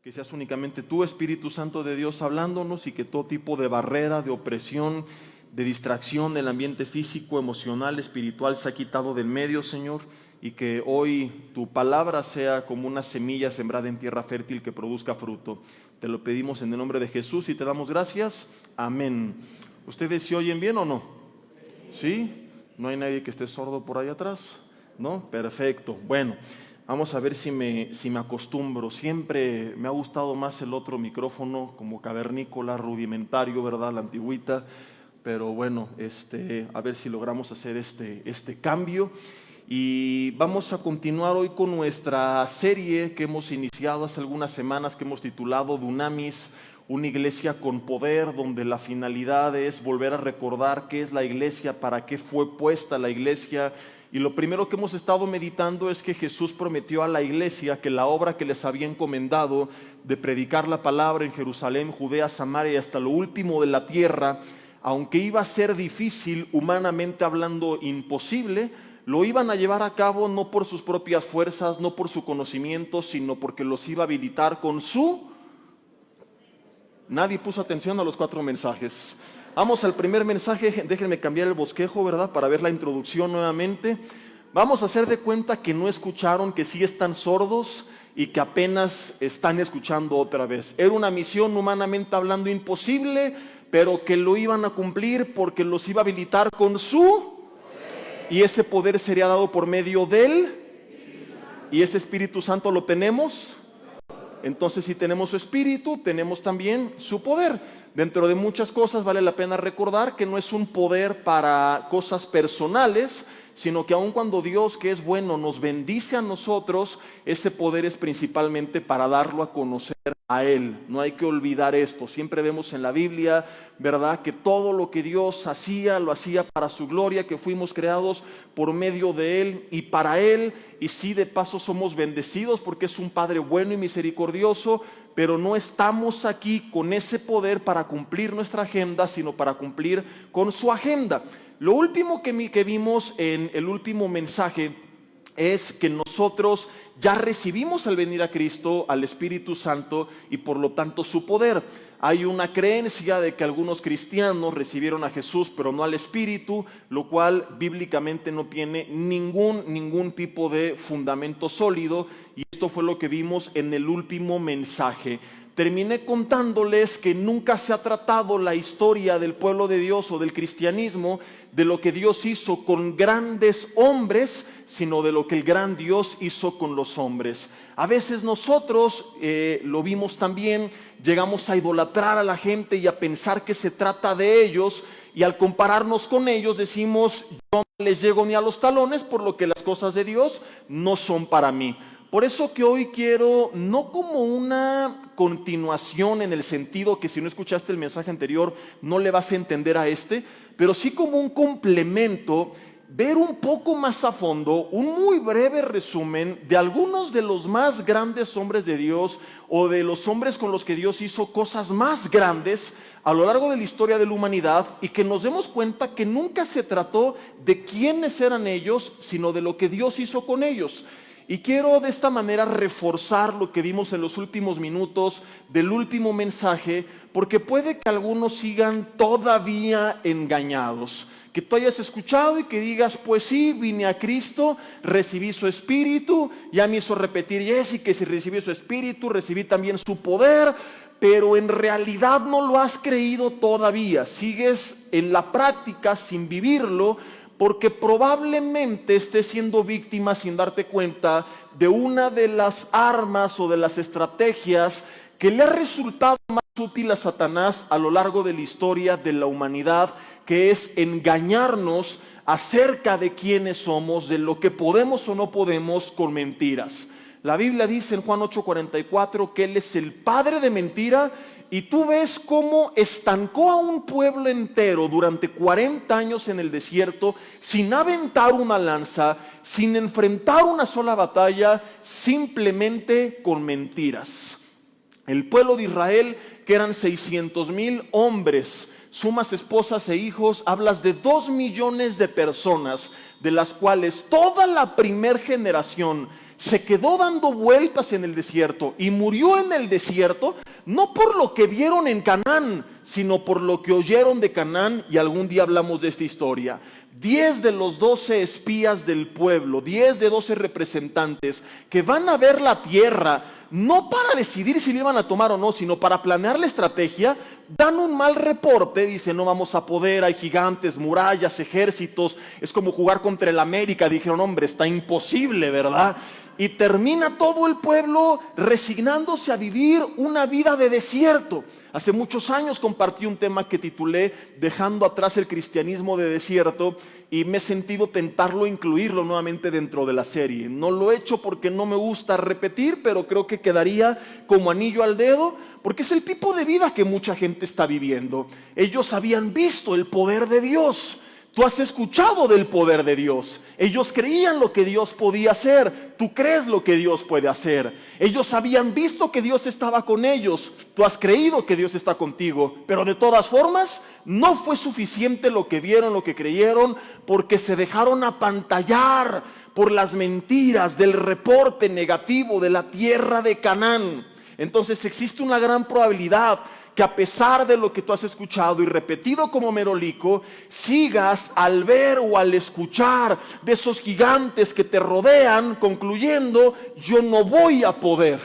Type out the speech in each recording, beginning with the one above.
que seas únicamente tú, Espíritu Santo de Dios, hablándonos, y que todo tipo de barrera, de opresión, de distracción del ambiente físico, emocional, espiritual se ha quitado del medio, Señor, y que hoy tu palabra sea como una semilla sembrada en tierra fértil que produzca fruto. Te lo pedimos en el nombre de Jesús y te damos gracias. Amén. ¿Ustedes se oyen bien o no? ¿Sí? ¿No hay nadie que esté sordo por ahí atrás? ¿No? Perfecto. Bueno, vamos a ver si me acostumbro. Siempre me ha gustado más el otro micrófono, como cavernícola, rudimentario, ¿verdad? La antigüita. Pero bueno, a ver si logramos hacer este cambio. Y vamos a continuar hoy con nuestra serie que hemos iniciado hace algunas semanas, que hemos titulado Dunamis, una iglesia con poder, donde la finalidad es volver a recordar qué es la iglesia, para qué fue puesta la iglesia. Y lo primero que hemos estado meditando es que Jesús prometió a la iglesia que la obra que les había encomendado de predicar la palabra en Jerusalén, Judea, Samaria y hasta lo último de la tierra, aunque iba a ser difícil, humanamente hablando imposible, lo iban a llevar a cabo no por sus propias fuerzas, no por su conocimiento, sino porque los iba a habilitar con su... Nadie puso atención a los 4 mensajes. Vamos al primer mensaje. Déjenme cambiar el bosquejo, ¿verdad? Para ver la introducción nuevamente. Vamos a hacer de cuenta que no escucharon, que sí están sordos y que apenas están escuchando otra vez. Era una misión humanamente hablando imposible, pero que lo iban a cumplir porque los iba a habilitar con su... Y ese poder sería dado por medio de él. Y ese Espíritu Santo lo tenemos. Entonces, si tenemos su Espíritu, tenemos también su poder. Dentro de muchas cosas vale la pena recordar que no es un poder para cosas personales, sino que aun cuando Dios, que es bueno, nos bendice a nosotros, ese poder es principalmente para darlo a conocer a Él. No hay que olvidar esto. Siempre vemos en la Biblia, ¿verdad?, que todo lo que Dios hacía, lo hacía para su gloria, que fuimos creados por medio de Él y para Él. Y sí, de paso somos bendecidos porque es un Padre bueno y misericordioso, pero no estamos aquí con ese poder para cumplir nuestra agenda, sino para cumplir con su agenda. Lo último que vimos en el último mensaje es que nosotros ya recibimos al venir a Cristo, al Espíritu Santo, y por lo tanto su poder. Hay una creencia de que algunos cristianos recibieron a Jesús pero no al Espíritu, lo cual bíblicamente no tiene ningún tipo de fundamento sólido, y esto fue lo que vimos en el último mensaje. Terminé contándoles que nunca se ha tratado la historia del pueblo de Dios o del cristianismo de lo que Dios hizo con grandes hombres, sino de lo que el gran Dios hizo con los hombres. A veces nosotros, lo vimos también, llegamos a idolatrar a la gente y a pensar que se trata de ellos, y al compararnos con ellos decimos, yo no les llego ni a los talones, por lo que las cosas de Dios no son para mí. Por eso que hoy quiero, no como una continuación en el sentido que si no escuchaste el mensaje anterior no le vas a entender a pero sí como un complemento, ver un poco más a fondo un muy breve resumen de algunos de los más grandes hombres de Dios, o de los hombres con los que Dios hizo cosas más grandes a lo largo de la historia de la humanidad, y que nos demos cuenta que nunca se trató de quiénes eran ellos, sino de lo que Dios hizo con ellos. Y quiero de esta manera reforzar lo que vimos en los últimos minutos del último mensaje, porque puede que algunos sigan todavía engañados. Que tú hayas escuchado y que digas, pues sí, vine a Cristo, recibí su Espíritu, ya me hizo repetir Jessy que si recibí su Espíritu, recibí también su poder, pero en realidad no lo has creído todavía. Sigues en la práctica sin vivirlo, porque probablemente estés siendo víctima sin darte cuenta de una de las armas o de las estrategias que le ha resultado más útil a Satanás a lo largo de la historia de la humanidad, que es engañarnos acerca de quiénes somos, de lo que podemos o no podemos con mentiras. La Biblia dice en Juan 8:44 que Él es el padre de mentira, y tú ves cómo estancó a un pueblo entero durante 40 años en el desierto, sin aventar una lanza, sin enfrentar una sola batalla, simplemente con mentiras. El pueblo de Israel, que eran 600,000 hombres, sumas esposas e hijos, hablas de 2 millones de personas, de las cuales toda la primer generación se quedó dando vueltas en el desierto y murió en el desierto, no por lo que vieron en Canaán, sino por lo que oyeron de Canaán, y algún día hablamos de esta historia. 10 de los 12 espías del pueblo, 10 de 12 representantes que van a ver la tierra, no para decidir si le iban a tomar o no, sino para planear la estrategia, dan un mal reporte, dicen no vamos a poder, hay gigantes, murallas, ejércitos, es como jugar contra el América. Dijeron, hombre, está imposible, ¿verdad? Y termina todo el pueblo resignándose a vivir una vida de desierto. Hace muchos años compartí un tema que titulé Dejando atrás el cristianismo de desierto, y me he sentido tentarlo, incluirlo nuevamente dentro de la serie. No lo he hecho porque no me gusta repetir, pero creo que quedaría como anillo al dedo, porque es el tipo de vida que mucha gente está viviendo. Ellos habían visto el poder de Dios. Tú has escuchado del poder de Dios. Ellos creían lo que Dios podía hacer. Tú crees lo que Dios puede hacer. Ellos habían visto que Dios estaba con ellos. Tú has creído que Dios está contigo. Pero de todas formas, no fue suficiente lo que vieron, lo que creyeron, porque se dejaron apantallar por las mentiras del reporte negativo de la tierra de Canaán. Entonces existe una gran probabilidad que a pesar de lo que tú has escuchado y repetido como merolico, sigas al ver o al escuchar de esos gigantes que te rodean, concluyendo, yo no voy a poder.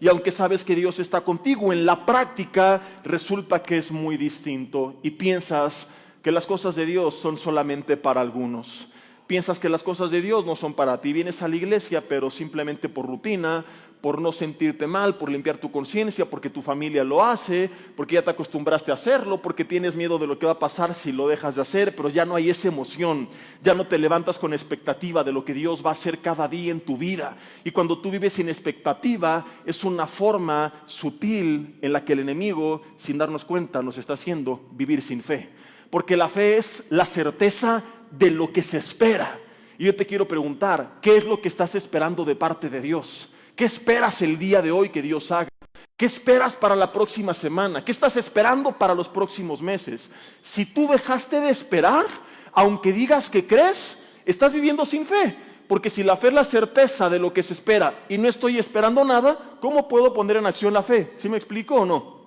Y aunque sabes que Dios está contigo, en la práctica resulta que es muy distinto. Y piensas que las cosas de Dios son solamente para algunos. Piensas que las cosas de Dios no son para ti. Vienes a la iglesia, pero simplemente por rutina, por no sentirte mal, por limpiar tu conciencia, porque tu familia lo hace, porque ya te acostumbraste a hacerlo, porque tienes miedo de lo que va a pasar si lo dejas de hacer, pero ya no hay esa emoción, ya no te levantas con expectativa de lo que Dios va a hacer cada día en tu vida. Y cuando tú vives sin expectativa, es una forma sutil en la que el enemigo, sin darnos cuenta, nos está haciendo vivir sin fe. Porque la fe es la certeza de lo que se espera. Y yo te quiero preguntar, ¿qué es lo que estás esperando de parte de Dios? ¿Qué esperas el día de hoy que Dios haga? ¿Qué esperas para la próxima semana? ¿Qué estás esperando para los próximos meses? Si tú dejaste de esperar, aunque digas que crees, estás viviendo sin fe. Porque si la fe es la certeza de lo que se espera y no estoy esperando nada, ¿cómo puedo poner en acción la fe? ¿Sí me explico o no?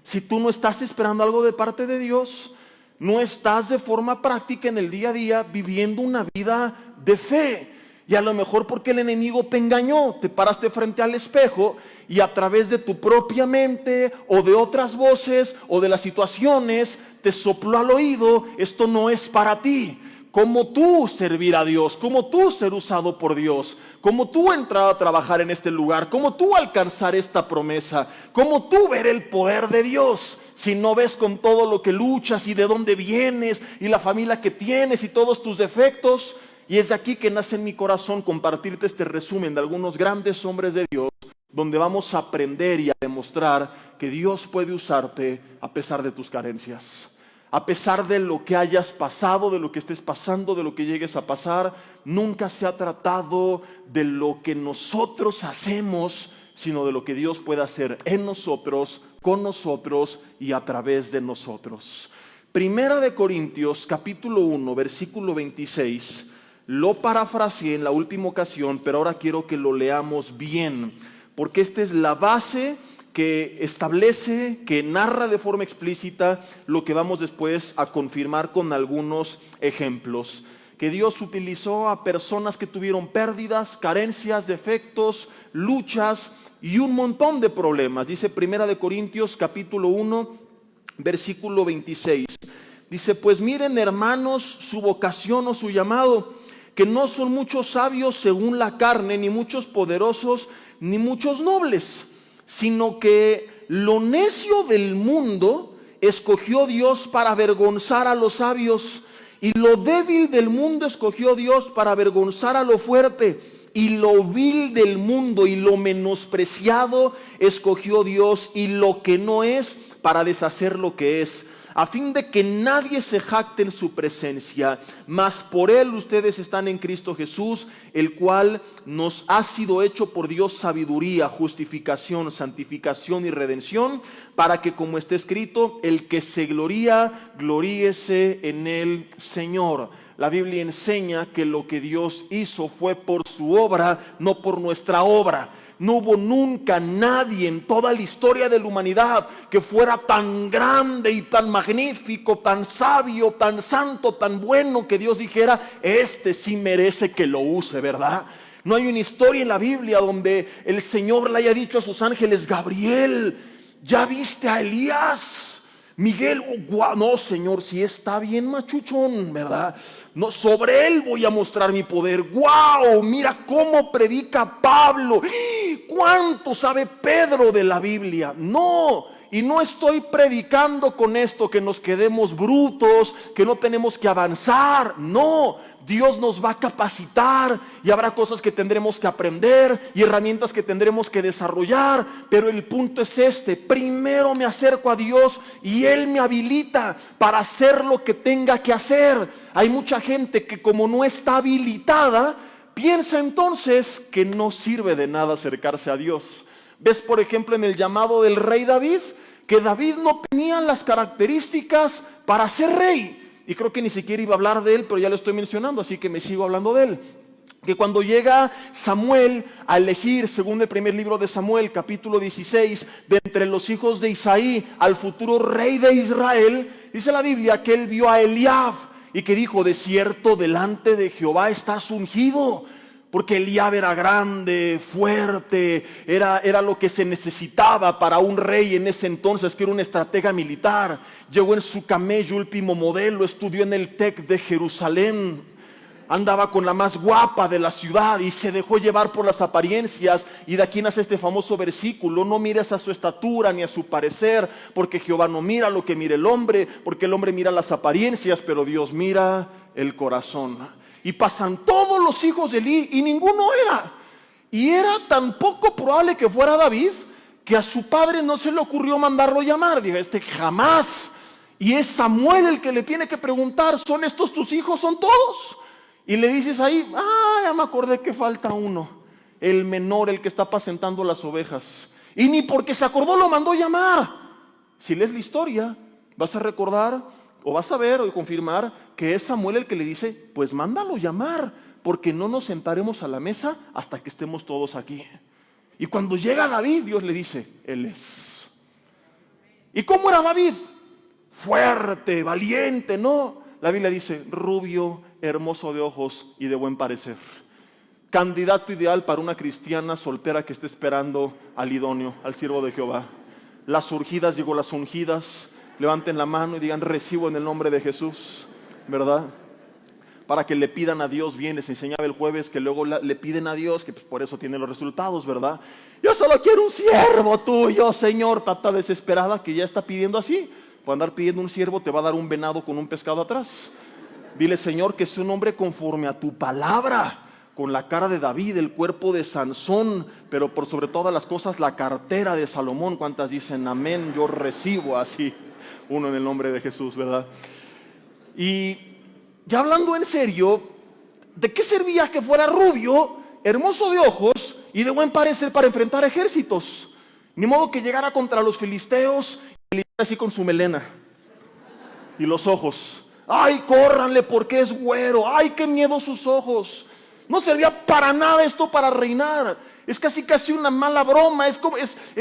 Si tú no estás esperando algo de parte de Dios, no estás de forma práctica en el día a día viviendo una vida de fe. Y a lo mejor porque el enemigo te engañó, te paraste frente al espejo y a través de tu propia mente o de otras voces o de las situaciones te sopló al oído, esto no es para ti. Cómo tú servir a Dios, cómo tú ser usado por Dios, cómo tú entrar a trabajar en este lugar, cómo tú alcanzar esta promesa, cómo tú ver el poder de Dios. Si no ves con todo lo que luchas y de dónde vienes y la familia que tienes y todos tus defectos. Y es de aquí que nace en mi corazón compartirte este resumen de algunos grandes hombres de Dios, donde vamos a aprender y a demostrar que Dios puede usarte a pesar de tus carencias. A pesar de lo que hayas pasado, de lo que estés pasando, de lo que llegues a pasar, nunca se ha tratado de lo que nosotros hacemos, sino de lo que Dios puede hacer en nosotros, con nosotros y a través de nosotros. Primera de Corintios, capítulo 1, versículo 26, lo parafraseé en la última ocasión, pero ahora quiero que lo leamos bien, porque esta es la base que establece, que narra de forma explícita lo que vamos después a confirmar con algunos ejemplos. Que Dios utilizó a personas que tuvieron pérdidas, carencias, defectos, luchas y un montón de problemas. Dice Primera de Corintios capítulo 1, versículo 26. Dice, pues miren hermanos su vocación o su llamado, que no son muchos sabios según la carne, ni muchos poderosos, ni muchos nobles, sino que lo necio del mundo escogió Dios para avergonzar a los sabios, y lo débil del mundo escogió Dios para avergonzar a lo fuerte, y lo vil del mundo y lo menospreciado escogió Dios, y lo que no es para deshacer lo que es, a fin de que nadie se jacte en su presencia, mas por él ustedes están en Cristo Jesús, el cual nos ha sido hecho por Dios sabiduría, justificación, santificación y redención, para que, como está escrito, el que se gloría, gloríese en el Señor. La Biblia enseña que lo que Dios hizo fue por su obra, no por nuestra obra. No hubo nunca nadie en toda la historia de la humanidad que fuera tan grande y tan magnífico, tan sabio, tan santo, tan bueno, que Dios dijera, este sí merece que lo use, ¿verdad? No hay una historia en la Biblia donde el Señor le haya dicho a sus ángeles, Gabriel, ¿ya viste a Elías? Miguel, no, Señor, si está bien machuchón, ¿verdad? No, sobre él voy a mostrar mi poder. ¡Guau! Mira cómo predica Pablo. ¿Cuánto sabe Pedro de la Biblia? No, y no estoy predicando con esto que nos quedemos brutos, que no tenemos que avanzar. No, Dios nos va a capacitar y habrá cosas que tendremos que aprender y herramientas que tendremos que desarrollar. Pero el punto es este: primero me acerco a Dios y Él me habilita para hacer lo que tenga que hacer. Hay mucha gente que, como no está habilitada, piensa entonces que no sirve de nada acercarse a Dios. Ves, por ejemplo, en el llamado del rey David, que David no tenía las características para ser rey. Y creo que ni siquiera iba a hablar de él, pero ya lo estoy mencionando, así que me sigo hablando de él. Que cuando llega Samuel a elegir, según el primer libro de Samuel, capítulo 16, de entre los hijos de Isaí al futuro rey de Israel, dice la Biblia que él vio a Eliab y que dijo, de cierto delante de Jehová estás ungido. Porque Eliab era grande, fuerte, era lo que se necesitaba para un rey en ese entonces, que era un estratega militar. Llegó en su camello último modelo, estudió en el TEC de Jerusalén, andaba con la más guapa de la ciudad y se dejó llevar por las apariencias. Y de aquí nace este famoso versículo: no mires a su estatura ni a su parecer, porque Jehová no mira lo que mira el hombre, porque el hombre mira las apariencias, pero Dios mira el corazón. Y pasan todos los hijos de Elí y ninguno era. Y era tan poco probable que fuera David, que a su padre no se le ocurrió mandarlo llamar. Diga, jamás. Y es Samuel el que le tiene que preguntar, ¿son estos tus hijos? ¿Son todos? Y le dices ahí, ya me acordé que falta uno, el menor, el que está apacentando las ovejas. Y ni porque se acordó lo mandó llamar. Si lees la historia, vas a recordar, o vas a ver o confirmar que es Samuel el que le dice, pues mándalo llamar, porque no nos sentaremos a la mesa hasta que estemos todos aquí. Y cuando llega David, Dios le dice, él es. ¿Y cómo era David? Fuerte, valiente, ¿no? La Biblia dice, rubio, hermoso de ojos y de buen parecer. Candidato ideal para una cristiana soltera que esté esperando al idóneo, al siervo de Jehová. Las urgidas, llegó las ungidas. Levanten la mano y digan, recibo en el nombre de Jesús, ¿verdad? Para que le pidan a Dios bien. Les enseñaba el jueves que luego le piden a Dios, que pues por eso tiene los resultados, ¿verdad? Yo solo quiero un siervo tuyo, Señor. Tata desesperada que ya está pidiendo así. Por andar pidiendo un siervo te va a dar un venado con un pescado atrás. Dile, Señor, que sea un hombre conforme a tu palabra, con la cara de David, el cuerpo de Sansón, pero por sobre todas las cosas la cartera de Salomón. ¿Cuántas dicen amén? Yo recibo así. Uno en el nombre de Jesús, ¿verdad? Y ya hablando en serio, ¿de qué servía que fuera rubio, hermoso de ojos y de buen parecer para enfrentar ejércitos? Ni modo que llegara contra los filisteos y le hiciera así con su melena y los ojos. ¡Ay, córranle porque es güero! ¡Ay, qué miedo sus ojos! No servía para nada esto para reinar. Es casi una mala broma. Es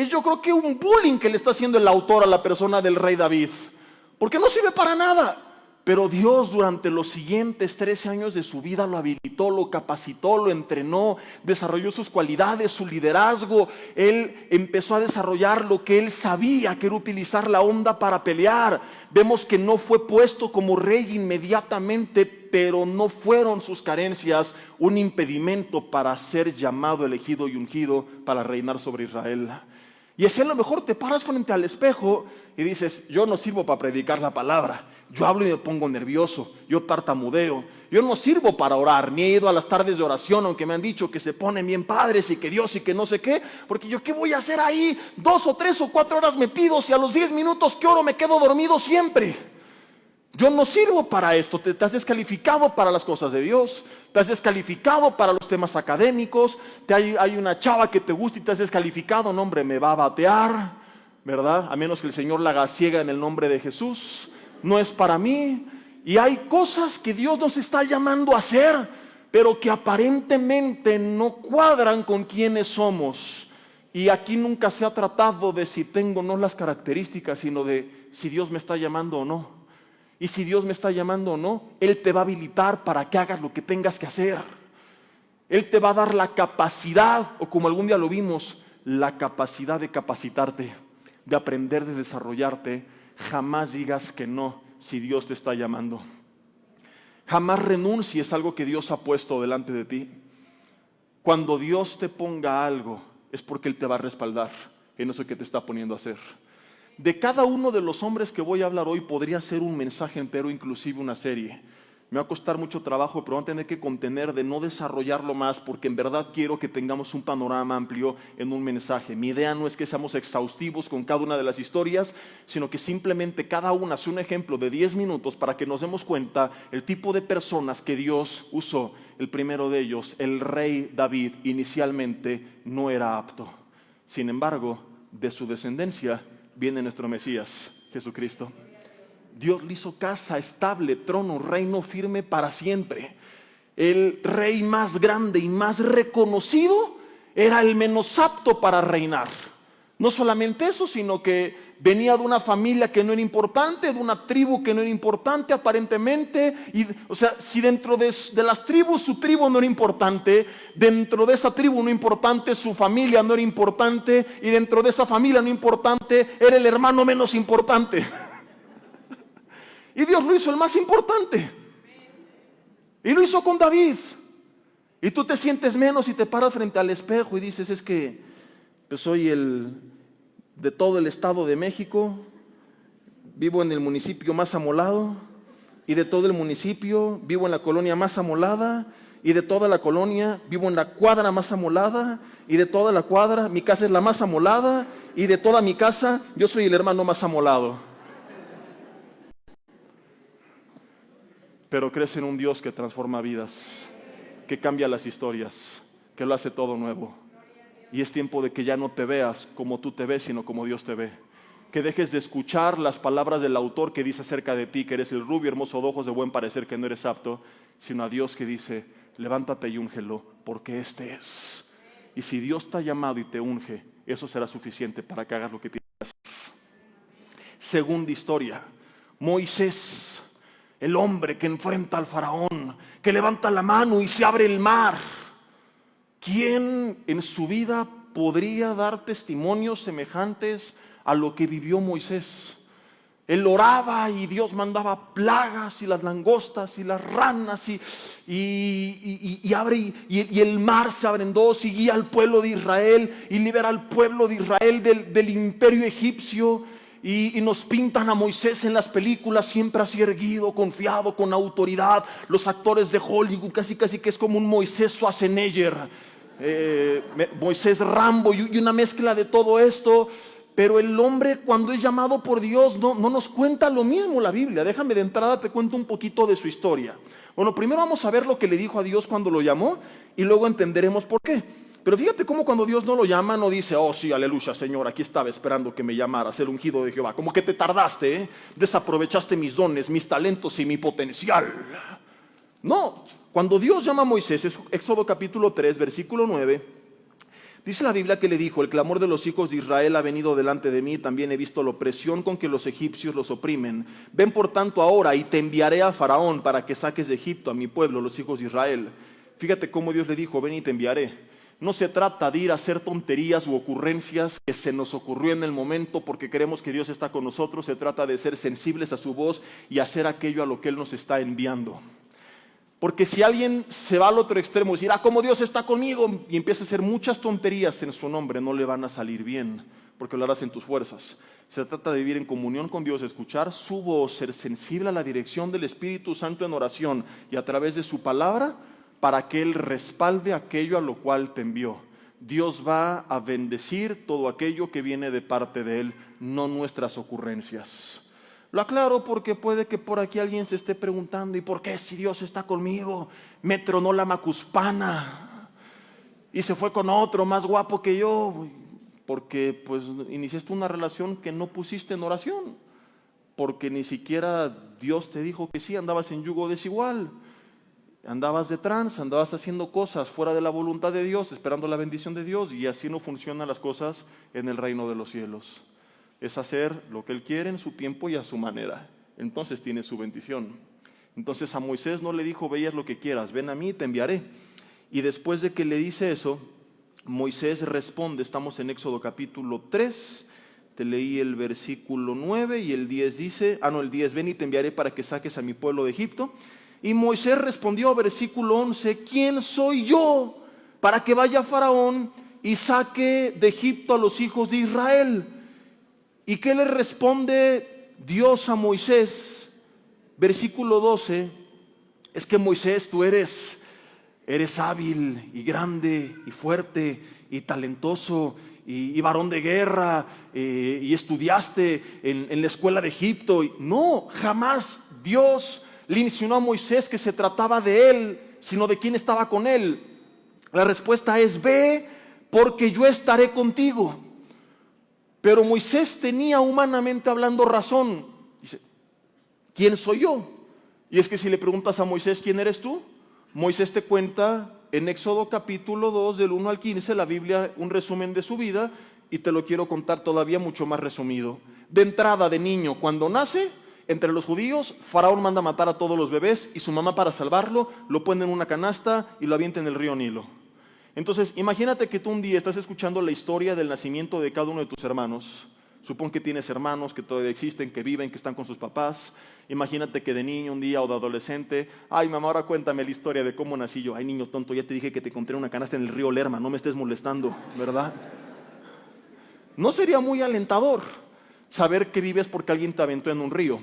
yo creo que un bullying que le está haciendo el autor a la persona del rey David, porque no sirve para nada. Pero Dios durante los siguientes 13 años de su vida lo habilitó, lo capacitó, lo entrenó, desarrolló sus cualidades, su liderazgo. Él empezó a desarrollar lo que él sabía, que era utilizar la onda para pelear. Vemos que no fue puesto como rey inmediatamente, pero no fueron sus carencias un impedimento para ser llamado, elegido y ungido para reinar sobre Israel. Y así a lo mejor te paras frente al espejo y dices, yo no sirvo para predicar la palabra. Yo hablo y me pongo nervioso, yo tartamudeo, yo no sirvo para orar, ni he ido a las tardes de oración, aunque me han dicho que se ponen bien padres y que Dios y que no sé qué, porque yo qué voy a hacer ahí, 2 o 3 o 4 horas me pido, si a los 10 minutos que oro me quedo dormido siempre. Yo no sirvo para esto. Te has descalificado para las cosas de Dios, te has descalificado para los temas académicos, hay una chava que te gusta y te has descalificado, no hombre, me va a batear, ¿verdad? A menos que el Señor la haga ciega en el nombre de Jesús. No es para mí. Y hay cosas que Dios nos está llamando a hacer, pero que aparentemente no cuadran con quienes somos. Y aquí nunca se ha tratado de si tengo o no las características, sino de si Dios me está llamando o no. Y si Dios me está llamando o no, Él te va a habilitar para que hagas lo que tengas que hacer. Él te va a dar la capacidad, o como algún día lo vimos, la capacidad de capacitarte, de aprender, de desarrollarte. Jamás digas que no si Dios te está llamando. Jamás renuncies a algo que Dios ha puesto delante de ti. Cuando Dios te ponga algo, es porque Él te va a respaldar en eso que te está poniendo a hacer. De cada uno de los hombres que voy a hablar hoy podría ser un mensaje entero, inclusive una serie. Me va a costar mucho trabajo, pero voy a tener que contener de no desarrollarlo más, porque en verdad quiero que tengamos un panorama amplio en un mensaje. Mi idea no es que seamos exhaustivos con cada una de las historias, sino que simplemente cada una sea un ejemplo de 10 minutos para que nos demos cuenta el tipo de personas que Dios usó. El primero de ellos, el rey David, inicialmente no era apto. Sin embargo, de su descendencia viene nuestro Mesías, Jesucristo. Dios le hizo casa estable, trono, reino firme para siempre. El rey más grande y más reconocido era el menos apto para reinar. No solamente eso, sino que venía de una familia que no era importante, de una tribu que no era importante aparentemente. O sea, si dentro de las tribus su tribu no era importante, dentro de esa tribu no importante su familia no era importante, y dentro de esa familia no importante era el hermano menos importante. Y Dios lo hizo el más importante. Y lo hizo con David. Y tú te sientes menos y te paras frente al espejo y dices, es que pues soy de todo el estado de México, vivo en el municipio más amolado, y de todo el municipio vivo en la colonia más amolada, y de toda la colonia vivo en la cuadra más amolada, y de toda la cuadra mi casa es la más amolada, y de toda mi casa yo soy el hermano más amolado. Pero crees en un Dios que transforma vidas, que cambia las historias, que lo hace todo nuevo. Y es tiempo de que ya no te veas como tú te ves, sino como Dios te ve. Que dejes de escuchar las palabras del autor que dice acerca de ti, que eres el rubio hermoso de ojos de buen parecer, que no eres apto, sino a Dios que dice, levántate y úngelo, porque este es. Y si Dios te ha llamado y te unge, eso será suficiente para que hagas lo que tienes que hacer. Segunda historia, Moisés. El hombre que enfrenta al faraón, que levanta la mano y se abre el mar. ¿Quién en su vida podría dar testimonios semejantes a lo que vivió Moisés? Él oraba y Dios mandaba plagas y las langostas y las ranas y el mar se abre en dos y guía al pueblo de Israel y libera al pueblo de Israel del imperio egipcio. Y nos pintan a Moisés en las películas siempre así erguido, confiado, con autoridad. Los actores de Hollywood casi que es como un Moisés Schwarzenegger, Moisés Rambo y una mezcla de todo esto. Pero el hombre, cuando es llamado por Dios, no nos cuenta lo mismo la Biblia. Déjame de entrada te cuento un poquito de su historia. Bueno, primero vamos a ver lo que le dijo a Dios cuando lo llamó y luego entenderemos por qué. Pero fíjate cómo cuando Dios no lo llama, no dice, oh sí, aleluya, Señor, aquí estaba esperando que me llamaras, el ungido de Jehová. Como que te tardaste, desaprovechaste mis dones, mis talentos y mi potencial. No, cuando Dios llama a Moisés, Éxodo capítulo 3, versículo 9, dice la Biblia que le dijo, el clamor de los hijos de Israel ha venido delante de mí, también he visto la opresión con que los egipcios los oprimen. Ven por tanto ahora y te enviaré a Faraón para que saques de Egipto a mi pueblo, los hijos de Israel. Fíjate cómo Dios le dijo, ven y te enviaré. No se trata de ir a hacer tonterías u ocurrencias que se nos ocurrió en el momento porque creemos que Dios está con nosotros. Se trata de ser sensibles a su voz y hacer aquello a lo que Él nos está enviando. Porque si alguien se va al otro extremo y decir, como Dios está conmigo, y empieza a hacer muchas tonterías en su nombre, no le van a salir bien, porque lo harás en tus fuerzas. Se trata de vivir en comunión con Dios, escuchar su voz, ser sensible a la dirección del Espíritu Santo en oración y a través de su palabra, para que Él respalde aquello a lo cual te envió. Dios va a bendecir todo aquello que viene de parte de Él, no nuestras ocurrencias. Lo aclaro porque puede que por aquí alguien se esté preguntando, ¿y por qué si Dios está conmigo? Me tronó la macuspana y se fue con otro más guapo que yo. Porque pues iniciaste una relación que no pusiste en oración. porque ni siquiera Dios te dijo que sí, andabas en yugo desigual. Andabas de trance, andabas haciendo cosas fuera de la voluntad de Dios, esperando la bendición de Dios, y así no funcionan las cosas en el reino de los cielos. Es hacer lo que Él quiere en su tiempo y a su manera. Entonces tiene su bendición. Entonces a Moisés no le dijo, ve y haz lo que quieras, ven a mí y te enviaré. Y después de que le dice eso, Moisés responde, estamos en Éxodo capítulo 3, te leí el versículo 9 y el 10 dice, el 10, ven y te enviaré para que saques a mi pueblo de Egipto. Y Moisés respondió, versículo 11, ¿quién soy yo para que vaya Faraón y saque de Egipto a los hijos de Israel? ¿Y qué le responde Dios a Moisés? Versículo 12, es que Moisés, tú eres hábil y grande y fuerte y talentoso y varón de guerra y estudiaste en la escuela de Egipto. No, jamás Dios le insinuó a Moisés que se trataba de él, sino de quién estaba con él. La respuesta es, ve, porque yo estaré contigo. Pero Moisés tenía humanamente hablando razón. Dice, ¿quién soy yo? Y es que si le preguntas a Moisés, ¿quién eres tú? Moisés te cuenta en Éxodo capítulo 2, del 1 al 15, la Biblia, un resumen de su vida, y te lo quiero contar todavía mucho más resumido. De entrada, de niño, cuando nace, entre los judíos, Faraón manda matar a todos los bebés y su mamá, para salvarlo, lo pone en una canasta y lo avienta en el río Nilo. Entonces, imagínate que tú un día estás escuchando la historia del nacimiento de cada uno de tus hermanos. Supón que tienes hermanos que todavía existen, que viven, que están con sus papás. Imagínate que de niño un día o de adolescente, ay mamá, ahora cuéntame la historia de cómo nací yo. Ay niño tonto, ya te dije que te encontré una canasta en el río Lerma, no me estés molestando, ¿verdad? ¿No sería muy alentador saber que vives porque alguien te aventó en un río?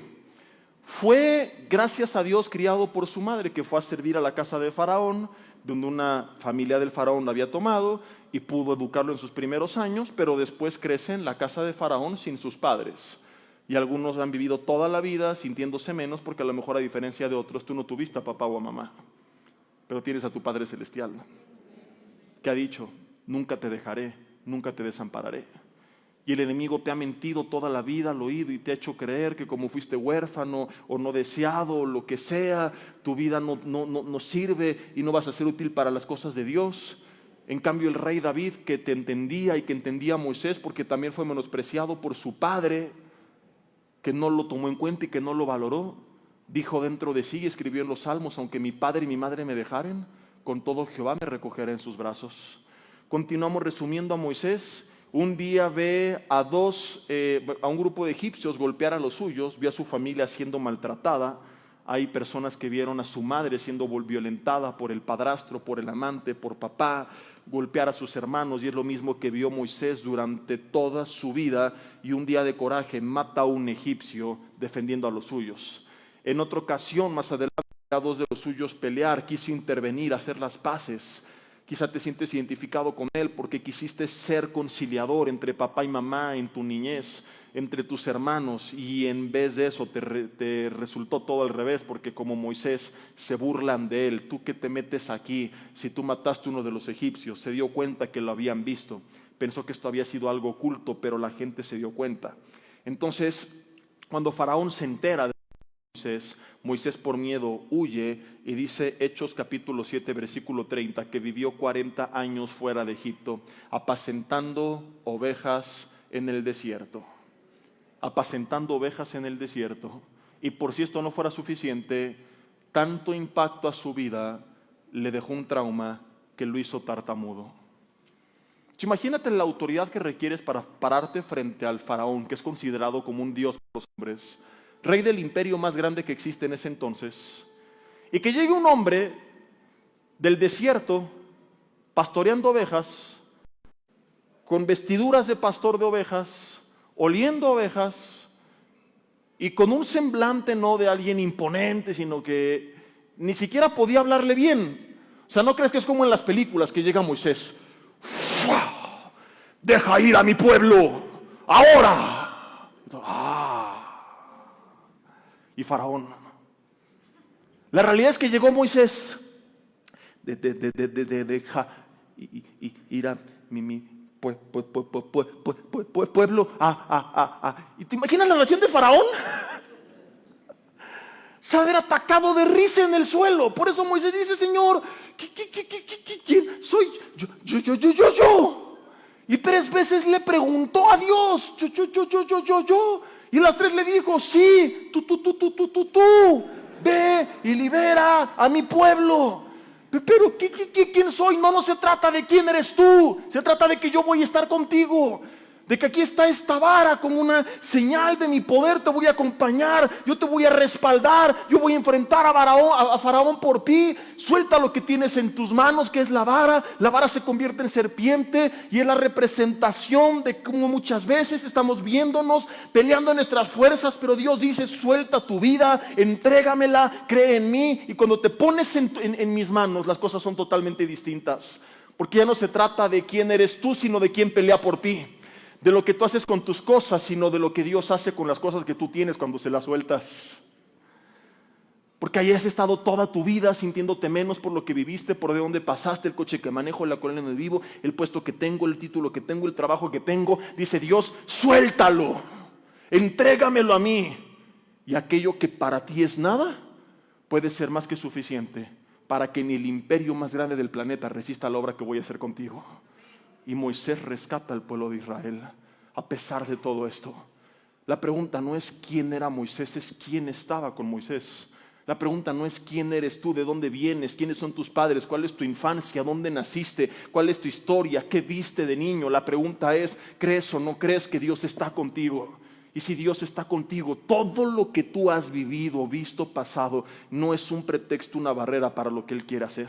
Fue, gracias a Dios, criado por su madre, que fue a servir a la casa de Faraón, donde una familia del Faraón lo había tomado y pudo educarlo en sus primeros años, pero después crece en la casa de Faraón sin sus padres. Y algunos han vivido toda la vida sintiéndose menos porque a lo mejor, a diferencia de otros, tú no tuviste a papá o a mamá, pero tienes a tu Padre Celestial, que ha dicho, nunca te dejaré, nunca te desampararé. Y el enemigo te ha mentido toda la vida al oído y te ha hecho creer que como fuiste huérfano o no deseado o lo que sea, tu vida no sirve y no vas a ser útil para las cosas de Dios. En cambio, el rey David, que te entendía y que entendía a Moisés porque también fue menospreciado por su padre, que no lo tomó en cuenta y que no lo valoró, dijo dentro de sí y escribió en los Salmos, aunque mi padre y mi madre me dejaren, con todo Jehová me recogerá en sus brazos. Continuamos resumiendo a Moisés. Un día ve a un grupo de egipcios golpear a los suyos, ve a su familia siendo maltratada. Hay personas que vieron a su madre siendo violentada por el padrastro, por el amante, por papá, golpear a sus hermanos, y es lo mismo que vio Moisés durante toda su vida, y un día de coraje mata a un egipcio defendiendo a los suyos. En otra ocasión, más adelante, a dos de los suyos pelear, quiso intervenir, hacer las paces. Quizá te sientes identificado con él porque quisiste ser conciliador entre papá y mamá en tu niñez, entre tus hermanos, y en vez de eso te resultó todo al revés, porque como Moisés se burlan de él. ¿Tú qué te metes aquí? Si tú mataste a uno de los egipcios, se dio cuenta que lo habían visto. Pensó que esto había sido algo oculto, pero la gente se dio cuenta. Entonces, cuando Faraón se entera de Moisés por miedo huye, y dice Hechos capítulo 7 versículo 30 que vivió 40 años fuera de Egipto, apacentando ovejas en el desierto. Apacentando ovejas en el desierto. Y por si esto no fuera suficiente, tanto impacto a su vida le dejó un trauma que lo hizo tartamudo. Imagínate la autoridad que requieres para pararte frente al faraón, que es considerado como un dios por los hombres, rey del imperio más grande que existe en ese entonces, y que llegue un hombre del desierto pastoreando ovejas, con vestiduras de pastor de ovejas, oliendo ovejas, y con un semblante no de alguien imponente, sino que ni siquiera podía hablarle bien. O sea, ¿no crees que es como en las películas que llega Moisés? ¡Fua! ¡Deja ir a mi pueblo! ¡Ahora! Y Faraón. La realidad es que llegó Moisés. Deja ir a mi pueblo. ¿Y te imaginas la reacción de Faraón? se haber atacado de risa en el suelo. Por eso Moisés dice, Señor, ¿quién soy? Yo. Y 3 veces le preguntó a Dios, yo. Y las 3 le dijo, sí, tú. Ve y libera a mi pueblo. Pero ¿quién soy? No se trata de quién eres tú. Se trata de que yo voy a estar contigo. De que aquí está esta vara como una señal de mi poder. Te voy a acompañar, yo te voy a respaldar. Yo voy a enfrentar a Faraón por ti. Suelta lo que tienes en tus manos, que es la vara. La vara se convierte en serpiente y es la representación de cómo muchas veces estamos viéndonos peleando en nuestras fuerzas, pero Dios dice, suelta tu vida, entrégamela, cree en mí. Y cuando te pones en mis manos, las cosas son totalmente distintas. Porque ya no se trata de quién eres tú, sino de quién pelea por ti. De lo que tú haces con tus cosas, sino de lo que Dios hace con las cosas que tú tienes cuando se las sueltas. Porque ahí has estado toda tu vida sintiéndote menos por lo que viviste, por de dónde pasaste, el coche que manejo, la colonia donde vivo, el puesto que tengo, el título que tengo, el trabajo que tengo. Dice Dios, suéltalo, entrégamelo a mí. Y aquello que para ti es nada, puede ser más que suficiente para que ni el imperio más grande del planeta resista la obra que voy a hacer contigo. Y Moisés rescata al pueblo de Israel a pesar de todo esto. La pregunta no es quién era Moisés, es quién estaba con Moisés. La pregunta no es quién eres tú, de dónde vienes, quiénes son tus padres, cuál es tu infancia, dónde naciste, cuál es tu historia, qué viste de niño. La pregunta es, ¿crees o no crees que Dios está contigo? Y si Dios está contigo, todo lo que tú has vivido, visto, pasado, no es un pretexto, una barrera para lo que Él quiere hacer.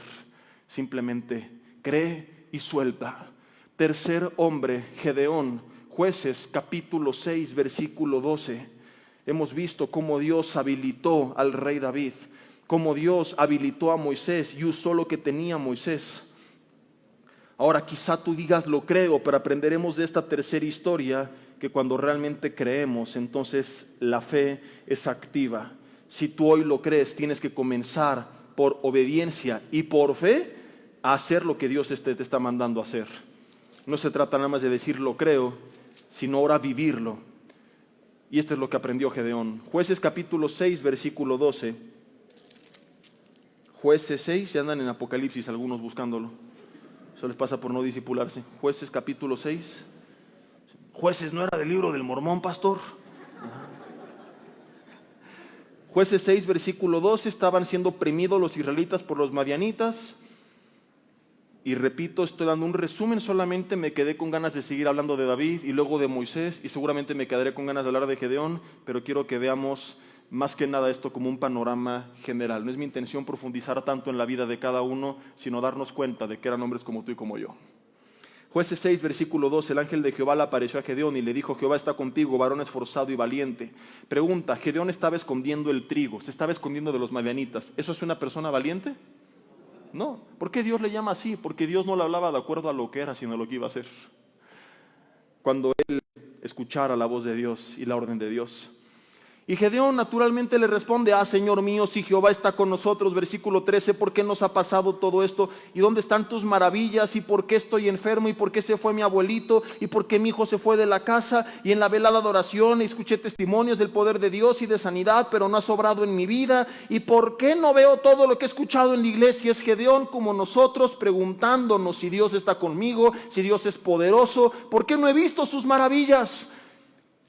Simplemente cree y suelta. Tercer hombre, Gedeón, Jueces capítulo 6, versículo 12. Hemos visto cómo Dios habilitó al rey David, cómo Dios habilitó a Moisés y usó lo que tenía Moisés. Ahora quizá tú digas lo creo, pero aprenderemos de esta tercera historia que cuando realmente creemos, entonces la fe es activa. Si tú hoy lo crees, tienes que comenzar por obediencia y por fe a hacer lo que Dios te está mandando a hacer. No se trata nada más de decir lo creo, sino ahora vivirlo. Y esto es lo que aprendió Gedeón. Jueces capítulo 6, versículo 12. Jueces 6, ya andan en Apocalipsis algunos buscándolo. Eso les pasa por no disipularse. Jueces capítulo 6. Jueces no era del libro del Mormón, pastor. Jueces 6, versículo 12. Estaban siendo oprimidos los israelitas por los madianitas. Y repito, estoy dando un resumen, solamente me quedé con ganas de seguir hablando de David y luego de Moisés y seguramente me quedaré con ganas de hablar de Gedeón, pero quiero que veamos más que nada esto como un panorama general. No es mi intención profundizar tanto en la vida de cada uno, sino darnos cuenta de que eran hombres como tú y como yo. Jueces 6, versículo 2, el ángel de Jehová le apareció a Gedeón y le dijo, Jehová está contigo, varón esforzado y valiente. Pregunta, Gedeón estaba escondiendo el trigo, se estaba escondiendo de los madianitas. ¿Eso es una persona valiente? No. ¿Por qué Dios le llama así? Porque Dios no le hablaba de acuerdo a lo que era, sino a lo que iba a hacer. Cuando él escuchara la voz de Dios y la orden de Dios. Y Gedeón naturalmente le responde, Señor mío, si Jehová está con nosotros, versículo 13, ¿por qué nos ha pasado todo esto? ¿Y dónde están tus maravillas? ¿Y por qué estoy enfermo? ¿Y por qué se fue mi abuelito? ¿Y por qué mi hijo se fue de la casa? Y en la velada de oración escuché testimonios del poder de Dios y de sanidad, pero no ha sobrado en mi vida. ¿Y por qué no veo todo lo que he escuchado en la iglesia? Es Gedeón como nosotros preguntándonos si Dios está conmigo, si Dios es poderoso. ¿Por qué no he visto sus maravillas?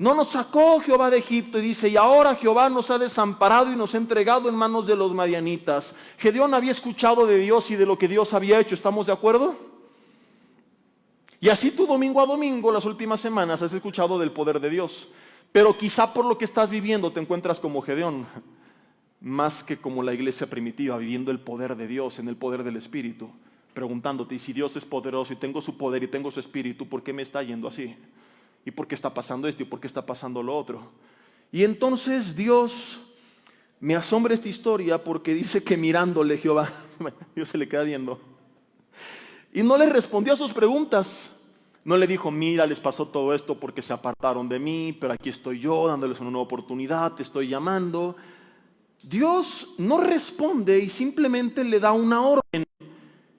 No nos sacó Jehová de Egipto, y dice, y ahora Jehová nos ha desamparado y nos ha entregado en manos de los madianitas. Gedeón había escuchado de Dios y de lo que Dios había hecho, ¿estamos de acuerdo? Y así tú domingo a domingo, las últimas semanas, has escuchado del poder de Dios. Pero quizá por lo que estás viviendo te encuentras como Gedeón, más que como la iglesia primitiva, viviendo el poder de Dios, en el poder del Espíritu, preguntándote, y si Dios es poderoso y tengo su poder y tengo su Espíritu, ¿por qué me está yendo así? ¿Y por qué está pasando esto? ¿Y por qué está pasando lo otro? Y entonces Dios, me asombra esta historia porque dice que mirándole Jehová, Dios se le queda viendo. Y no le respondió a sus preguntas. No le dijo, mira, les pasó todo esto porque se apartaron de mí, pero aquí estoy yo dándoles una nueva oportunidad, te estoy llamando. Dios no responde y simplemente le da una orden.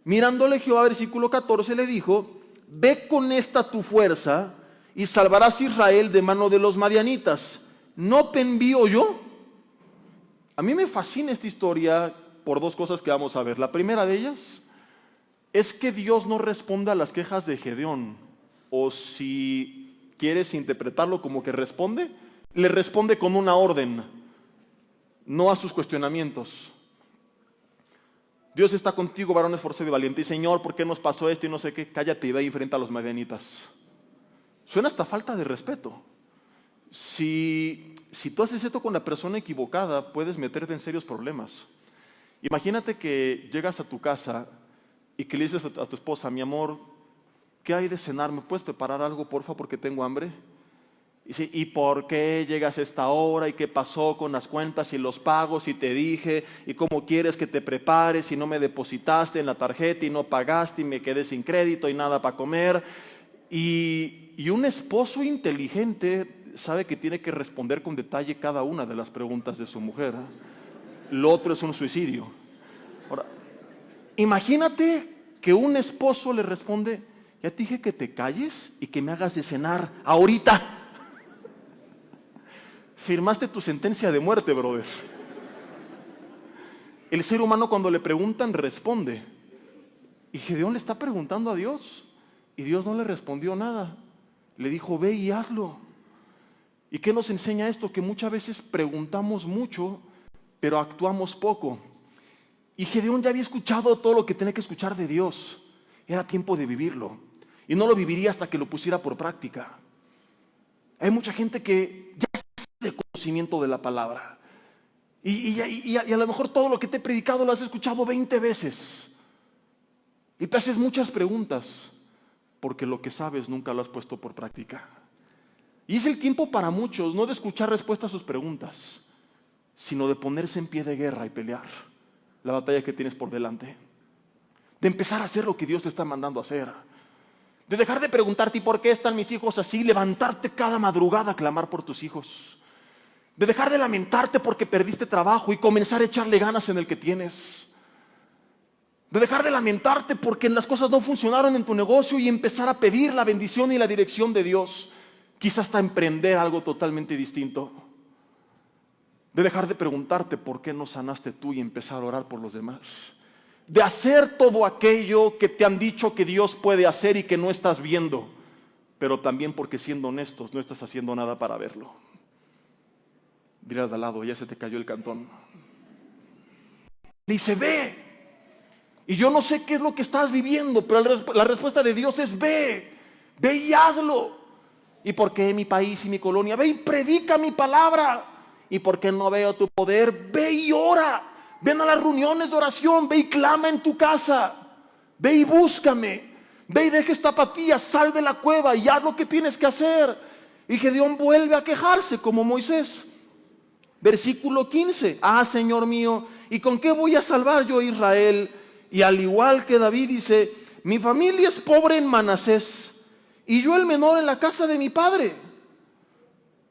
Mirándole Jehová, versículo 14, le dijo, ve con esta tu fuerza y salvarás a Israel de mano de los madianitas. ¿No te envío yo? A mí me fascina esta historia por dos cosas que vamos a ver. La primera de ellas es que Dios no responde a las quejas de Gedeón, o si quieres interpretarlo como que responde, le responde con una orden, no a sus cuestionamientos. Dios está contigo, varón esforzado y valiente. Y Señor, ¿por qué nos pasó esto y no sé qué? Cállate y ve y enfrenta a los madianitas. Suena hasta falta de respeto. Si tú haces esto con la persona equivocada, puedes meterte en serios problemas. Imagínate que llegas a tu casa y que le dices a tu esposa, mi amor, ¿qué hay de cenar? ¿Me puedes preparar algo, porfa, porque tengo hambre? Y dice, ¿y por qué llegas a esta hora? ¿Y qué pasó con las cuentas y los pagos? Y te dije, ¿y cómo quieres que te prepares? Y no me depositaste en la tarjeta y no pagaste y me quedé sin crédito y nada para comer. Y un esposo inteligente sabe que tiene que responder con detalle cada una de las preguntas de su mujer. Lo otro es un suicidio. Ahora, imagínate que un esposo le responde, ya te dije que te calles y que me hagas de cenar ahorita. Firmaste tu sentencia de muerte, brother. El ser humano cuando le preguntan responde. Y Gedeón le está preguntando a Dios y Dios no le respondió nada. Le dijo, ve y hazlo. ¿Y qué nos enseña esto? Que muchas veces preguntamos mucho, pero actuamos poco. Y Gedeón ya había escuchado todo lo que tenía que escuchar de Dios. Era tiempo de vivirlo. Y no lo viviría hasta que lo pusiera por práctica. Hay mucha gente que ya está de conocimiento de la palabra. Y a lo mejor todo lo que te he predicado lo has escuchado 20 veces. Y te haces muchas preguntas, porque lo que sabes nunca lo has puesto por práctica. Y es el tiempo para muchos, no de escuchar respuestas a sus preguntas, sino de ponerse en pie de guerra y pelear la batalla que tienes por delante. De empezar a hacer lo que Dios te está mandando a hacer. De dejar de preguntarte, ¿y por qué están mis hijos así? Levantarte cada madrugada a clamar por tus hijos. De dejar de lamentarte porque perdiste trabajo y comenzar a echarle ganas en el que tienes. De dejar de lamentarte porque las cosas no funcionaron en tu negocio y empezar a pedir la bendición y la dirección de Dios. Quizás hasta emprender algo totalmente distinto. De dejar de preguntarte por qué no sanaste tú y empezar a orar por los demás. De hacer todo aquello que te han dicho que Dios puede hacer y que no estás viendo. Pero también porque, siendo honestos, no estás haciendo nada para verlo. Dile al de al lado, ya se te cayó el cantón. Dice, ve. Y yo no sé qué es lo que estás viviendo, pero la respuesta de Dios es ve. Ve y hazlo. ¿Y por qué mi país y mi colonia? Ve y predica mi palabra. ¿Y por qué no veo tu poder? Ve y ora. Ven a las reuniones de oración. Ve y clama en tu casa. Ve y búscame. Ve y deja esta apatía. Sal de la cueva y haz lo que tienes que hacer. Y Gedeón vuelve a quejarse como Moisés. Versículo 15. Ah, Señor mío, ¿y con qué voy a salvar yo a Israel? Y al igual que David dice, mi familia es pobre en Manasés y yo el menor en la casa de mi padre.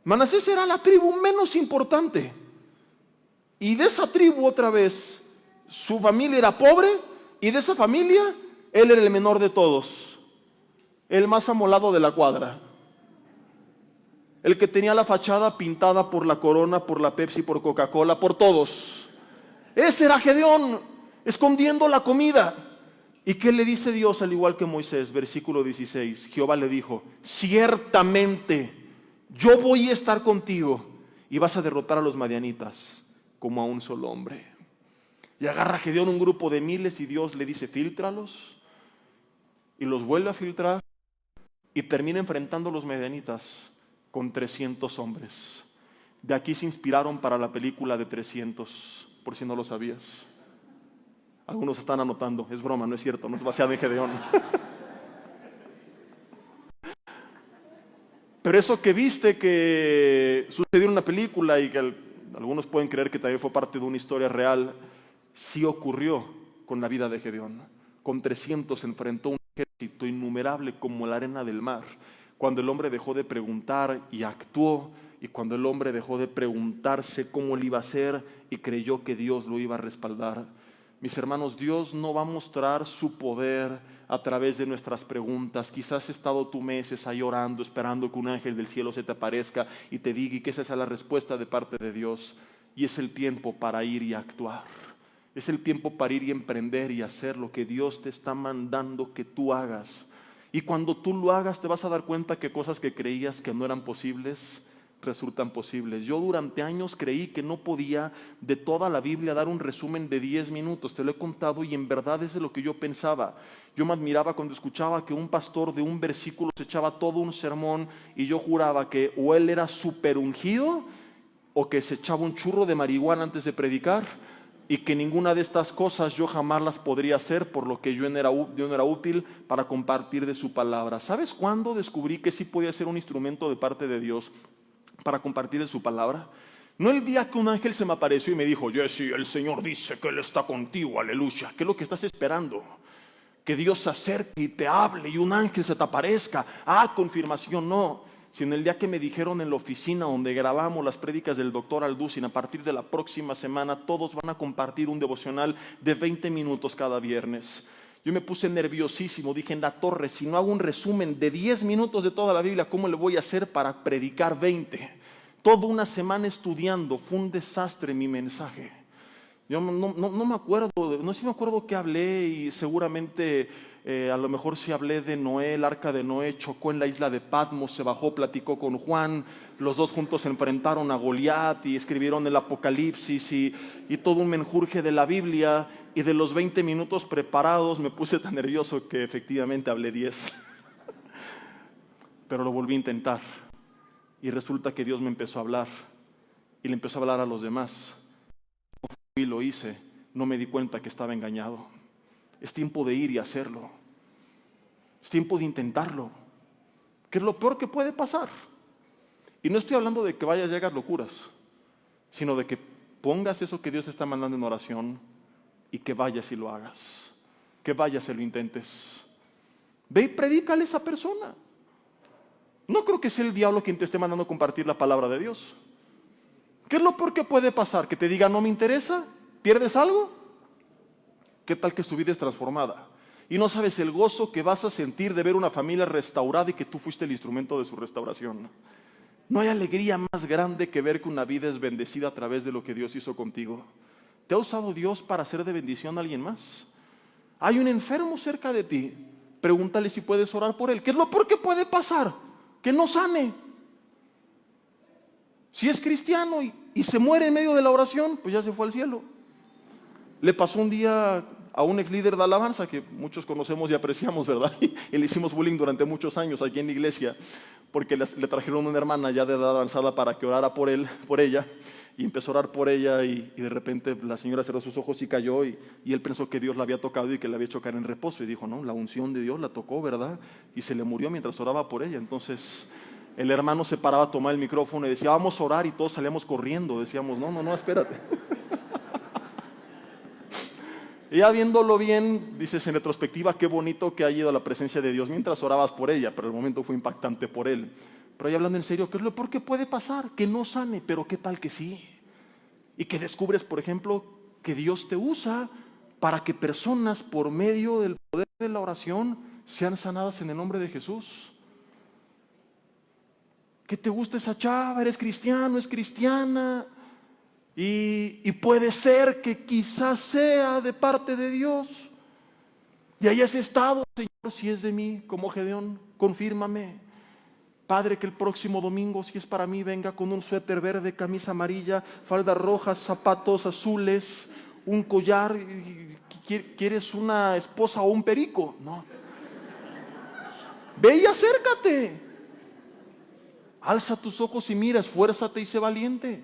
Manasés era la tribu menos importante. Y de esa tribu otra vez, su familia era pobre y de esa familia él era el menor de todos. El más amolado de la cuadra. El que tenía la fachada pintada por la Corona, por la Pepsi, por Coca-Cola, por todos. Ese era Gedeón, escondiendo la comida. ¿Y qué le dice Dios al igual que Moisés? Versículo 16. Jehová le dijo, ciertamente yo voy a estar contigo y vas a derrotar a los madianitas como a un solo hombre. Y agarra a Gedeón un grupo de miles y Dios le dice, fíltralos. Y los vuelve a filtrar y termina enfrentando a los madianitas con 300 hombres. De aquí se inspiraron para la película de 300, por si no lo sabías. Algunos están anotando, es broma, no es cierto, no es basada en Gedeón. Pero eso que viste que sucedió en una película y que algunos pueden creer que también fue parte de una historia real, sí ocurrió con la vida de Gedeón. Con 300 se enfrentó a un ejército innumerable como la arena del mar. Cuando el hombre dejó de preguntar y actuó, y cuando el hombre dejó de preguntarse cómo le iba a hacer y creyó que Dios lo iba a respaldar. Mis hermanos, Dios no va a mostrar su poder a través de nuestras preguntas. Quizás has estado tú meses ahí orando, esperando que un ángel del cielo se te aparezca y te diga y que esa sea la respuesta de parte de Dios. y es el tiempo para ir y actuar. Es el tiempo para ir y emprender y hacer lo que Dios te está mandando que tú hagas. Y cuando tú lo hagas te vas a dar cuenta que cosas que creías que no eran posibles, resultan posibles. Yo durante años creí que no podía de toda la Biblia dar un resumen de 10 minutos, te lo he contado y en verdad es de lo que yo pensaba. Yo me admiraba cuando escuchaba que un pastor de un versículo se echaba todo un sermón y yo juraba que o él era súper ungido o que se echaba un churro de marihuana antes de predicar y que ninguna de estas cosas yo jamás las podría hacer, por lo que yo no era útil para compartir de su palabra. ¿Sabes cuándo descubrí que sí podía ser un instrumento de parte de Dios para compartir de su palabra? No el día que un ángel se me apareció y me dijo: Jesse, el Señor dice que Él está contigo, aleluya. ¿Qué es lo que estás esperando? Que Dios se acerque y te hable y un ángel se te aparezca. Confirmación, no. Sino el día que me dijeron en la oficina donde grabamos las prédicas del doctor Alducin: a partir de la próxima semana todos van a compartir un devocional de 20 minutos cada viernes. Yo me puse nerviosísimo, dije: en la torre, si no hago un resumen de 10 minutos de toda la Biblia, ¿cómo le voy a hacer para predicar 20? Toda una semana estudiando, fue un desastre mi mensaje. Yo no me acuerdo, no sé si me acuerdo que hablé y seguramente a lo mejor sí hablé de Noé. El arca de Noé chocó en la isla de Patmos, se bajó, platicó con Juan, los dos juntos se enfrentaron a Goliat y escribieron el Apocalipsis y todo un menjurje de la Biblia, y de los 20 minutos preparados me puse tan nervioso que efectivamente hablé 10. Pero lo volví a intentar y resulta que Dios me empezó a hablar y le empezó a hablar a los demás. Y lo hice, no me di cuenta que estaba engañado. Es tiempo de ir y hacerlo. Es tiempo de intentarlo, que es lo peor que puede pasar. Y no estoy hablando de que vayas y hagas locuras, sino de que pongas eso que Dios te está mandando en oración y que vayas y lo hagas, que vayas y lo intentes. Ve y predícale a esa persona. No creo que sea el diablo quien te esté mandando a compartir la palabra de Dios. ¿Qué es lo peor que puede pasar? ¿Que te diga no me interesa? ¿Pierdes algo? ¿Qué tal que su vida es transformada? Y no sabes el gozo que vas a sentir de ver una familia restaurada y que tú fuiste el instrumento de su restauración. No hay alegría más grande que ver que una vida es bendecida a través de lo que Dios hizo contigo. ¿Te ha usado Dios para ser de bendición a alguien más? Hay un enfermo cerca de ti. Pregúntale si puedes orar por él. ¿Qué es lo peor que puede pasar? Que no sane. Si es cristiano y se muere en medio de la oración, pues ya se fue al cielo. Le pasó un día a un ex líder de alabanza que muchos conocemos y apreciamos, ¿verdad? Y le hicimos bullying durante muchos años aquí en la iglesia, porque le trajeron una hermana ya de edad avanzada para que orara por ella, y empezó a orar por ella y de repente la señora cerró sus ojos y cayó y él pensó que Dios la había tocado y que la había hecho caer en reposo y dijo: no, la unción de Dios la tocó, ¿verdad? Y se le murió mientras oraba por ella. Entonces el hermano se paraba a tomar el micrófono y decía: vamos a orar, y todos salíamos corriendo. Decíamos: no, espérate. Y ya viéndolo bien, dices en retrospectiva, qué bonito que haya ido a la presencia de Dios mientras orabas por ella, pero el momento fue impactante por él. Pero ya hablando en serio, ¿qué es lo peor que puede pasar? Que no sane, pero ¿qué tal que sí? Y que descubres, por ejemplo, que Dios te usa para que personas, por medio del poder de la oración, sean sanadas en el nombre de Jesús. Que te gusta esa chava, eres cristiano, es cristiana, y puede ser que quizás sea de parte de Dios, y hayas estado: Señor, si es de mí, como Gedeón, confírmame. Padre, que el próximo domingo, si es para mí, venga con un suéter verde, camisa amarilla, faldas rojas, zapatos azules, un collar. ¿Quieres una esposa o un perico? No. Ve y acércate. Alza tus ojos y mira, esfuérzate y sé valiente.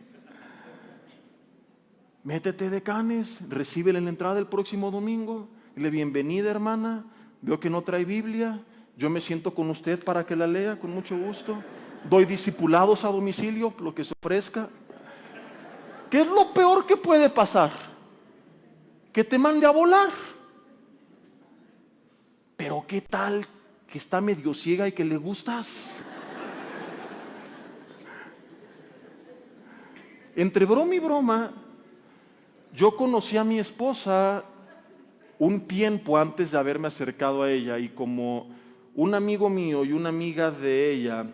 Métete de canes, recíbele en la entrada el próximo domingo. Dile: bienvenida, hermana, veo que no trae Biblia, yo me siento con usted para que la lea, con mucho gusto. Doy discipulados a domicilio, lo que se ofrezca. ¿Qué es lo peor que puede pasar? Que te mande a volar. Pero ¿qué tal que está medio ciega y que le gustas? Entre broma y broma, yo conocí a mi esposa un tiempo antes de haberme acercado a ella, y como un amigo mío y una amiga de ella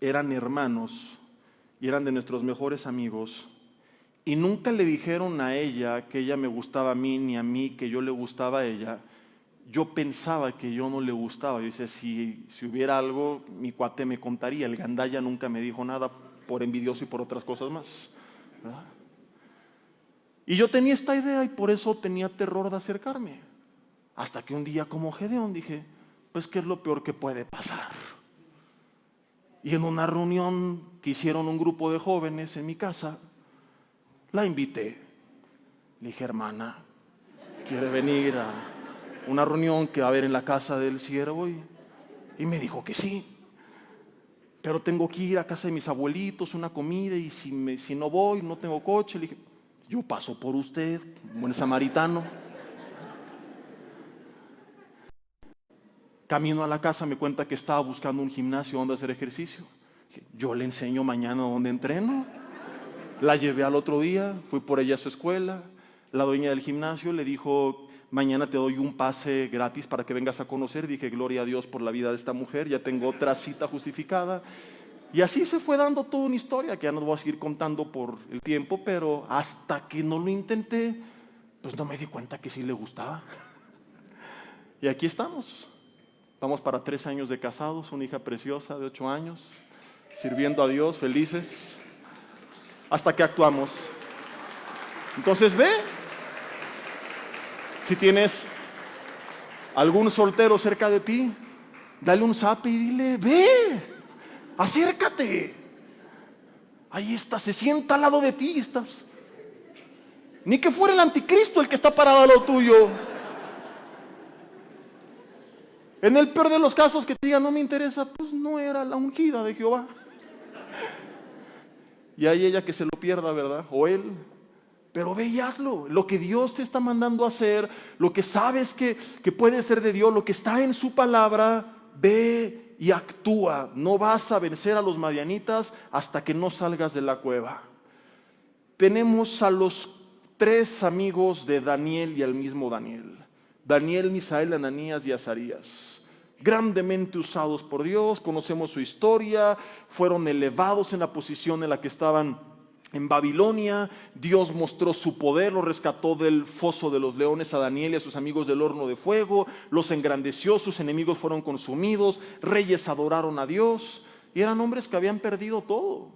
eran hermanos y eran de nuestros mejores amigos, y nunca le dijeron a ella que ella me gustaba a mí, ni a mí que yo le gustaba a ella, yo pensaba que yo no le gustaba. Yo decía, si hubiera algo, mi cuate me contaría. El gandaya nunca me dijo nada por envidioso y por otras cosas más, ¿verdad? Y yo tenía esta idea y por eso tenía terror de acercarme. Hasta que un día como Gedeón dije, pues ¿qué es lo peor que puede pasar? Y en una reunión que hicieron un grupo de jóvenes en mi casa, la invité. Le dije, hermana, ¿quiere venir a una reunión que va a haber en la casa del siervo? Y me dijo que sí. Pero tengo que ir a casa de mis abuelitos, una comida, y si no voy, no tengo coche. Le dije, yo paso por usted, buen samaritano. Camino a la casa me cuenta que estaba buscando un gimnasio donde hacer ejercicio. Dije, yo le enseño mañana donde entreno. La llevé al otro día, fui por ella a su escuela. La dueña del gimnasio le dijo, mañana te doy un pase gratis para que vengas a conocer. Dije, gloria a Dios por la vida de esta mujer, ya tengo otra cita justificada. Y así se fue dando toda una historia que ya no voy a seguir contando por el tiempo, pero hasta que no lo intenté, pues no me di cuenta que sí le gustaba. Y aquí estamos. Vamos para 3 años de casados, una hija preciosa de 8 años, sirviendo a Dios, felices, hasta que actuamos. Entonces ve, si tienes algún soltero cerca de ti, dale un zape y dile, ve, acércate. Ahí está, se sienta al lado de ti, estás. Ni que fuera el anticristo el que está parado al lado tuyo. En el peor de los casos que te diga no me interesa, pues no era la ungida de Jehová. Y hay ella que se lo pierda, ¿verdad? O él. Pero ve y hazlo. Lo que Dios te está mandando a hacer, lo que sabes que puede ser de Dios, lo que está en su palabra, ve y actúa. No vas a vencer a los madianitas hasta que no salgas de la cueva. Tenemos a los 3 amigos de Daniel y al mismo Daniel. Daniel, Misael, Ananías y Azarías. Grandemente usados por Dios, conocemos su historia, fueron elevados en la posición en la que estaban en Babilonia. Dios mostró su poder, los rescató del foso de los leones a Daniel y a sus amigos del horno de fuego, los engrandeció, sus enemigos fueron consumidos, reyes adoraron a Dios, y eran hombres que habían perdido todo.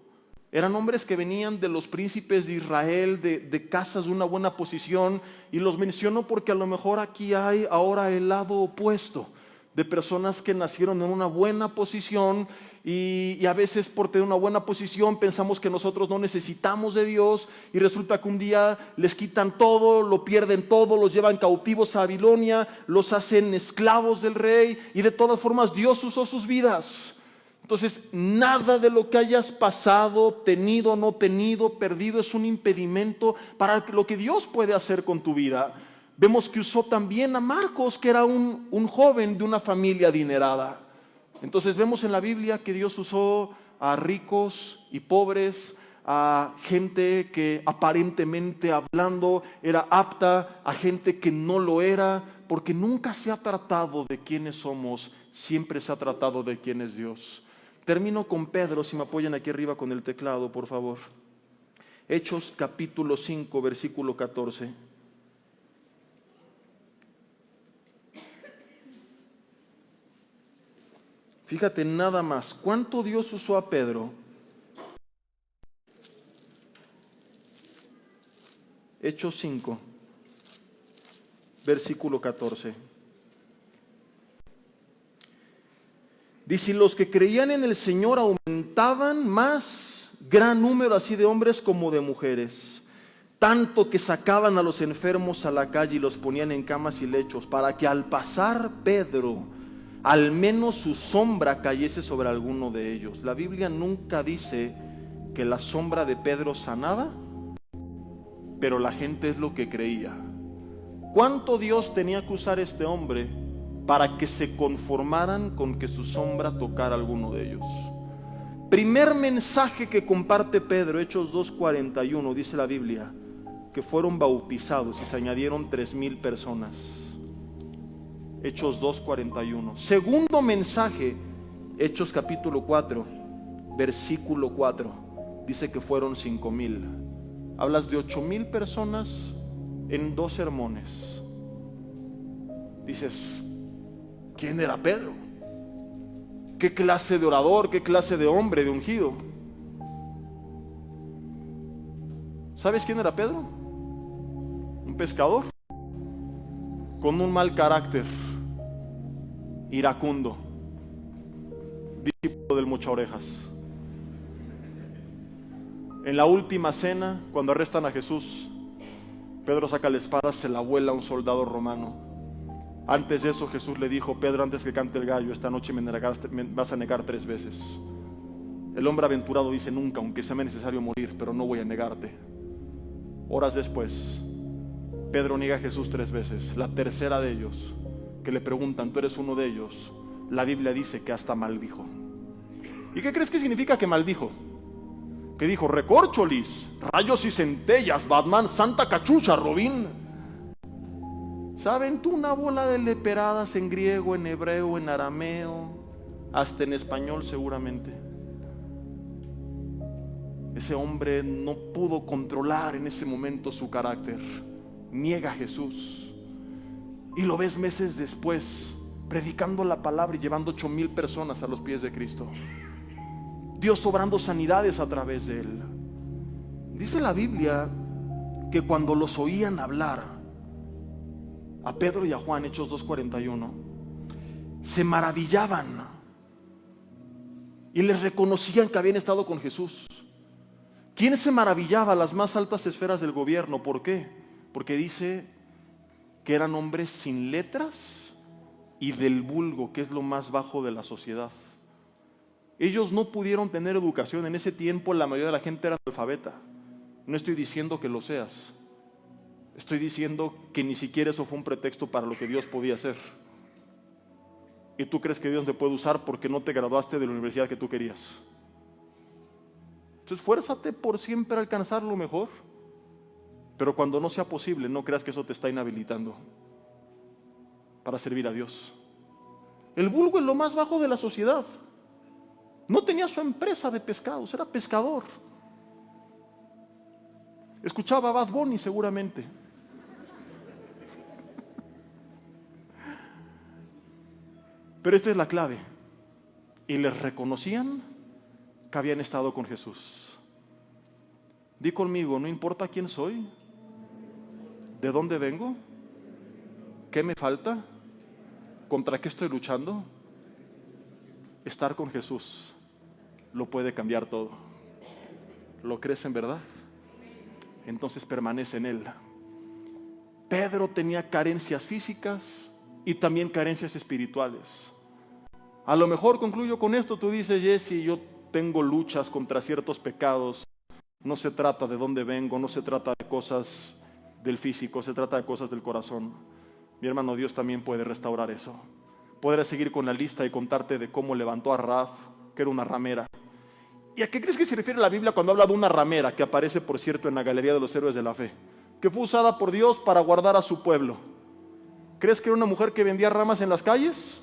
Eran hombres que venían de los príncipes de Israel, de casas de una buena posición, y los menciono porque a lo mejor aquí hay ahora el lado opuesto, de personas que nacieron en una buena posición y a veces por tener una buena posición pensamos que nosotros no necesitamos de Dios y resulta que un día les quitan todo, lo pierden todo, los llevan cautivos a Babilonia, los hacen esclavos del rey y de todas formas Dios usó sus vidas. Entonces, nada de lo que hayas pasado, tenido, no tenido, perdido es un impedimento para lo que Dios puede hacer con tu vida. Vemos que usó también a Marcos, que era un joven de una familia adinerada. Entonces vemos en la Biblia que Dios usó a ricos y pobres, a gente que aparentemente hablando era apta, a gente que no lo era, porque nunca se ha tratado de quiénes somos, siempre se ha tratado de quién es Dios. Termino con Pedro, si me apoyan aquí arriba con el teclado, por favor. Hechos capítulo 5, versículo 14. Fíjate nada más, ¿cuánto Dios usó a Pedro? Hechos 5, versículo 14. Dice, los que creían en el Señor aumentaban más, gran número así de hombres como de mujeres, tanto que sacaban a los enfermos a la calle y los ponían en camas y lechos, para que al pasar Pedro, al menos su sombra cayese sobre alguno de ellos. La Biblia nunca dice que la sombra de Pedro sanaba, pero la gente es lo que creía. ¿Cuánto Dios tenía que usar este hombre para que se conformaran con que su sombra tocara a alguno de ellos? Primer mensaje que comparte Pedro, Hechos 2:41, dice la Biblia, que fueron bautizados y se añadieron 3,000 personas. Hechos 2:41. Segundo mensaje, Hechos capítulo 4, versículo 4, dice que fueron 5,000. Hablas de 8,000 personas en 2 sermones. Dices, ¿quién era Pedro? ¿Qué clase de orador, qué clase de hombre, de ungido? ¿Sabes quién era Pedro? Un pescador con un mal carácter, iracundo, discípulo del mocha orejas. En la última cena, cuando arrestan a Jesús, Pedro saca la espada, se la vuela a un soldado romano. Antes de eso Jesús le dijo, Pedro, antes que cante el gallo, esta noche me vas a negar 3 veces. El hombre aventurado dice, nunca, aunque sea necesario morir, pero no voy a negarte. Horas después, Pedro niega a Jesús 3 veces. La tercera de ellos, que le preguntan, ¿tú eres uno de ellos? La Biblia dice que hasta maldijo. ¿Y qué crees que significa que maldijo? Que dijo, recorcholis, rayos y centellas, Batman, Santa Cachucha, Robin. ¿Saben tú una bola de leperadas en griego, en hebreo, en arameo, hasta en español seguramente? Ese hombre no pudo controlar en ese momento su carácter. Niega a Jesús. Y lo ves meses después, predicando la palabra y llevando 8,000 personas a los pies de Cristo. Dios obrando sanidades a través de él. Dice la Biblia que cuando los oían hablar, a Pedro y a Juan, Hechos 2:41, se maravillaban y les reconocían que habían estado con Jesús. ¿Quién se maravillaba? Las más altas esferas del gobierno. ¿Por qué? Porque dice que eran hombres sin letras y del vulgo, que es lo más bajo de la sociedad. Ellos no pudieron tener educación. En ese tiempo la mayoría de la gente era analfabeta. No estoy diciendo que lo seas. Estoy diciendo que ni siquiera eso fue un pretexto para lo que Dios podía hacer. Y tú crees que Dios te puede usar porque no te graduaste de la universidad que tú querías. Entonces esfuérzate por siempre alcanzar lo mejor. Pero cuando no sea posible, no creas que eso te está inhabilitando para servir a Dios. El vulgo es lo más bajo de la sociedad. No tenía su empresa de pescados, era pescador. Escuchaba a Bad Bunny seguramente. Pero esta es la clave. Y les reconocían que habían estado con Jesús. Di conmigo, no importa quién soy, de dónde vengo, qué me falta, contra qué estoy luchando, estar con Jesús lo puede cambiar todo. ¿Lo crees en verdad? Entonces permanece en Él. Pedro tenía carencias físicas y también carencias espirituales. A lo mejor concluyo con esto, tú dices, Jesse, yo tengo luchas contra ciertos pecados. No se trata de dónde vengo, no se trata de cosas del físico, se trata de cosas del corazón. Mi hermano, Dios también puede restaurar eso. Podré seguir con la lista y contarte de cómo levantó a Rahab, que era una ramera. ¿Y a qué crees que se refiere la Biblia cuando habla de una ramera, que aparece, por cierto, en la galería de los héroes de la fe? Que fue usada por Dios para guardar a su pueblo. ¿Crees que era una mujer que vendía ramas en las calles?